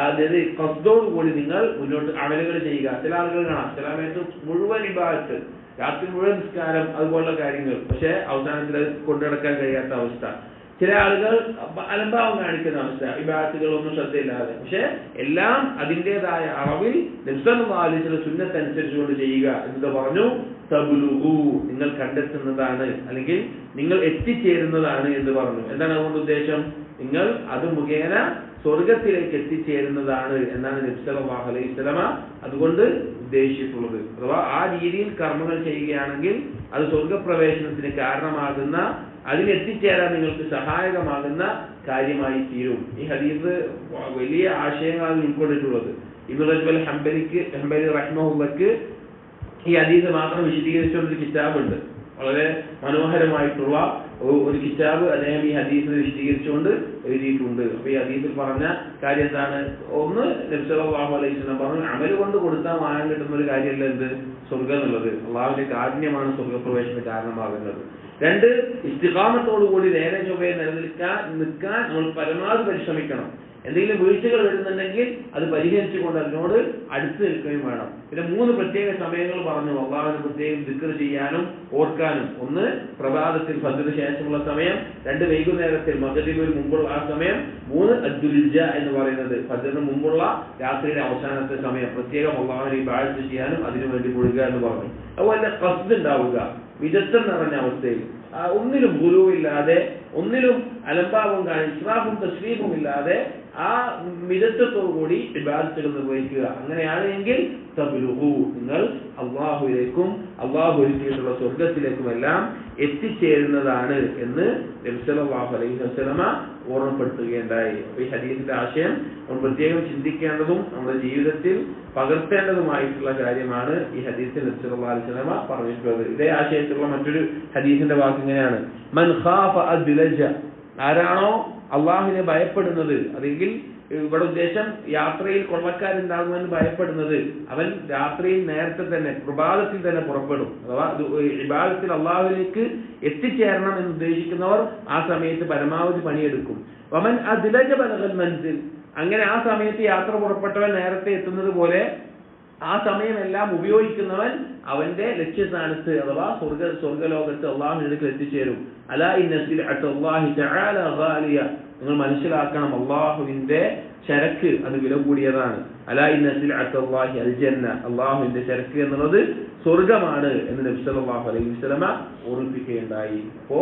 അതായത് ഖസ്ദോടുകൂടി നിങ്ങൾ മുന്നോട്ട് അമലുകൾ ചെയ്യുക. ചില ആളുകൾ കാണാം, ചില സമയത്ത് മുഴുവൻ ഇബാദത്ത്, രാത്രി മുഴുവൻ നിസ്കാരം, അതുപോലുള്ള കാര്യങ്ങൾ, പക്ഷെ അവസാനത്തിൽ അത് കൊണ്ടുനടക്കാൻ കഴിയാത്ത അവസ്ഥ. ചില ആളുകൾ അലംഭാവം കാണിക്കുന്ന അവസ്ഥ, ഇബാദത്തുകളൊന്നും ശ്രദ്ധയില്ലാതെ, പക്ഷെ എല്ലാം അതിൻ്റെതായ അളവിൽ നബി സല്ലല്ലാഹു അലൈഹി വസല്ലം സുന്നത്ത് അനുസരിച്ചുകൊണ്ട് ചെയ്യുക എന്ന് പറഞ്ഞു. തബ്ലുഗു, നിങ്ങൾ കണ്ടെത്തുന്നതാണ് അല്ലെങ്കിൽ നിങ്ങൾ എത്തിച്ചേരുന്നതാണ് എന്ന് പറഞ്ഞു. എന്താണ് അതുകൊണ്ട് ഉദ്ദേശം? നിങ്ങൾ അത് മുഖേന സ്വർഗത്തിലേക്ക് എത്തിച്ചേരുന്നതാണ് എന്നാണ് നബി സല്ലല്ലാഹു അലൈഹി വസല്ലം അതുകൊണ്ട് ഉദ്ദേശിച്ചിട്ടുള്ളത്. അഥവാ ആ രീതിയിൽ കർമ്മങ്ങൾ ചെയ്യുകയാണെങ്കിൽ അത് സ്വർഗപ്രവേശനത്തിന് കാരണമാകുന്ന, അതിനെത്തിച്ചേരാൻ നിങ്ങൾക്ക് സഹായകമാകുന്ന കാര്യമായി തീരും. ഈ ഹദീസ് വലിയ ആശയങ്ങളാണ് ഉൾക്കൊണ്ടിട്ടുള്ളത്. ഇബ്നു റജബ് ഹംബലി റഹ്മഹുള്ളാഹ് ഈ ഹദീസ് മാത്രം വിശദീകരിച്ചുകൊണ്ടൊരു കിതാബുണ്ട്. വളരെ മനോഹരമായിട്ടുള്ള ഒരു കിതാബ് അദ്ദേഹം ഈ ഹദീസിനെ വിശദീകരിച്ചുകൊണ്ട് എഴുതിയിട്ടുണ്ട്. അപ്പൊ ഈ ഹദീസിൽ പറഞ്ഞ കാര്യം എന്താണ്? ഒന്ന്, നബി സല്ലല്ലാഹു അലൈഹി വസല്ലം പറഞ്ഞു, അമല് കൊണ്ട് കൊടുത്താൽ മാനം കിട്ടുന്ന ഒരു കാര്യമല്ല എന്ത്? സ്വർഗം എന്നുള്ളത്. അള്ളാഹുവിന്റെ കാരുണ്യമാണ് സ്വർഗപ്രവേശനത്തിന് കാരണമാകുന്നത്. 2, ഇസ്തിഖാമത്തോടുകൂടി നേരെ ചൊവ്വേ നിൽക്കാൻ നമ്മൾ പരമാവധി പരിശ്രമിക്കണം. എന്തെങ്കിലും വീഴ്ചകൾ വരുന്നുണ്ടെങ്കിൽ അത് പരിഹരിച്ചുകൊണ്ട് അതിനോട് അടുത്ത് നിൽക്കുകയും വേണം. പിന്നെ 3 പ്രത്യേക സമയങ്ങൾ പറഞ്ഞു അള്ളാഹുവിനെ പ്രത്യേകം ദിക്ർ ചെയ്യാനും ഓർക്കാനും. 1 പ്രഭാതത്തിൽ ഫജ്റിന് ശേഷമുള്ള സമയം, 2 വൈകുന്നേരത്തിൽ മഗ്‌രിബിന് മുമ്പുള്ള ആ സമയം, 3 അദ്ദുൽജ എന്ന് പറയുന്നത് ഫജ്റിന് മുമ്പുള്ള രാത്രിയുടെ അവസാനത്തെ സമയം പ്രത്യേകം അള്ളാഹുവിനെ ഇബാദത്ത് ചെയ്യാനും അതിനു വേണ്ടി മുഴുകുക എന്ന് പറഞ്ഞു. അതുപോലെ ഖസ്ദ് ഉണ്ടാവുക, വിദഗ്ധം നിറഞ്ഞ അവസ്ഥയിൽ ഒന്നിലും ഗുരുവില്ലാതെ, ഒന്നിലും അലംഭാവം ഇസ്രാഫും തസ്രീഫും ഇല്ലാതെ ആ മിതത്വത്തോടുകൂടി ഇബാദത്തുകൾ നിർവഹിക്കുക. അങ്ങനെയാണെങ്കിൽ തബ്ലുഗു, നിങ്ങൾ അള്ളാഹുവിലേക്കും അള്ളാഹു ഒരുക്കിയിട്ടുള്ള സ്വർഗത്തിലേക്കുമെല്ലാം എത്തിച്ചേരുന്നതാണ് എന്ന് നബി സല്ലല്ലാഹു അലൈഹി വസല്ലമ ഓർമ്മപ്പെടുത്തുകയുണ്ടായി. ഈ ഹദീസിന്റെ ആശയം നമ്മൾ പ്രത്യേകം ചിന്തിക്കേണ്ടതും നമ്മുടെ ജീവിതത്തിൽ പകർത്തേണ്ടതുമായിട്ടുള്ള കാര്യമാണ്. ഈ ഹദീസിൽ നബി സല്ലല്ലാഹു അലൈഹി വസല്ലമ പറഞ്ഞിട്ടുള്ളത്. ഇതേ ആശയത്തിലുള്ള മറ്റൊരു ഹദീസിന്റെ വാക്ക് ഇങ്ങനെയാണ്: മൻ ഖാഫ അദ്ലജ, ആരാണോ അള്ളാഹുവിനെ ഭയപ്പെടുന്നത്, അല്ലെങ്കിൽ ഇവിടെ ഉദ്ദേശം യാത്രയിൽ കൊള്ളക്കാരുണ്ടാകുമെന്ന് ഭയപ്പെടുന്നത്, അവൻ രാത്രിയിൽ നേരത്തെ തന്നെ പ്രഭാതത്തിൽ തന്നെ പുറപ്പെടും. അഥവാ ഇബാദത്തിൽ അള്ളാഹുവിലേക്ക് എത്തിച്ചേരണം എന്ന് ഉദ്ദേശിക്കുന്നവർ ആ സമയത്ത് പരമാവധി പണിയെടുക്കും. വമൻ അദ്ലജ ബലഗൽ മൻസിൽ, അങ്ങനെ ആ സമയത്ത് യാത്ര പുറപ്പെട്ടവൻ നേരത്തെ എത്തുന്നത് പോലെ ആ സമയമെല്ലാം ഉപയോഗിക്കുന്നവൻ അവന്റെ ലക്ഷ്യസ്ഥാനത്ത് അഥവാ സ്വർഗലോകത്ത് അള്ളാഹുവിലേക്ക് എത്തിച്ചേരും. അലാ ഇന്ന സിൽഅത്തല്ലാഹി തആല ഗാലിയ, നിങ്ങൾ മനസ്സിലാക്കണം അള്ളാഹുവിന്റെ ചരക്ക് അത് വില കൂടിയതാണ്. അലാ ഇന്ന സിൽഅത്തല്ലാഹി അൽ ജന്ന, അള്ളാഹുവിന്റെ ചരക്ക് എന്നുള്ളത് സ്വർഗമാണ് എന്ന് നബി സല്ലല്ലാഹു അലൈഹി വസല്ലമ ഓർമ്മിപ്പിക്കുകയുണ്ടായി. അപ്പോ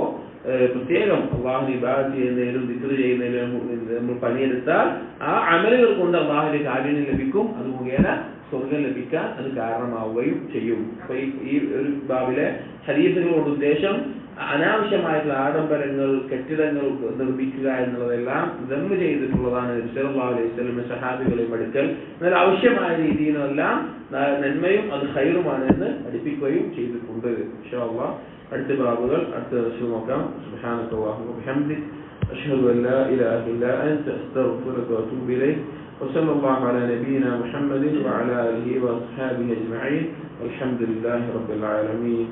പ്രത്യേകം അള്ളാഹുവിനെ ഇബാദത്ത് ചെയ്യുന്നതിലും ദിക്ർ ചെയ്യുന്നതിലും നമ്മൾ പണിയെടുത്താൽ ആ അമലുകൾ കൊണ്ട് അള്ളാഹുവിന്റെ കാരുണ്യം ലഭിക്കും. അത് മുഖേന സ്വർഗം ലഭിക്കാൻ അത് കാരണമാവുകയും ചെയ്യും. അപ്പൊ ഈ ഒരു ബാബിലെ ഹദീസുകളുടെ ഉദ്ദേശം അനാവശ്യമായിട്ടുള്ള ആഡംബരങ്ങൾ, കെട്ടിടങ്ങൾ നിർമ്മിക്കുക എന്നുള്ളതെല്ലാം ദമ്മ് ചെയ്തിട്ടുള്ളതാണ് നബി സല്ലല്ലാഹു അലൈഹി വസല്ലം സഹാബികളെയും അടുക്കൽ. എന്നാൽ ആവശ്യമായ രീതിയിലെല്ലാം നന്മയും അത് ഖൈറുമാണ് എന്ന് പഠിപ്പിക്കുകയും ചെയ്തിട്ടുണ്ട്. ഇൻഷാ അല്ലാഹ് അടുത്ത ബാബുകൾ അടുത്ത ദിവസം നോക്കാം. സുബ്ഹാനക്കല്ലാഹു വബിഹംദിക അഷ്ഹദു അൻ ലാ ഇലാഹ ഇല്ലാ അൻത അസ്തഗ്ഫിറുക വഅതൂബു ഇലൈക്. وصلى الله على نبينا محمد وعلى آله وأصحابه أجمعين والحمد لله رب العالمين.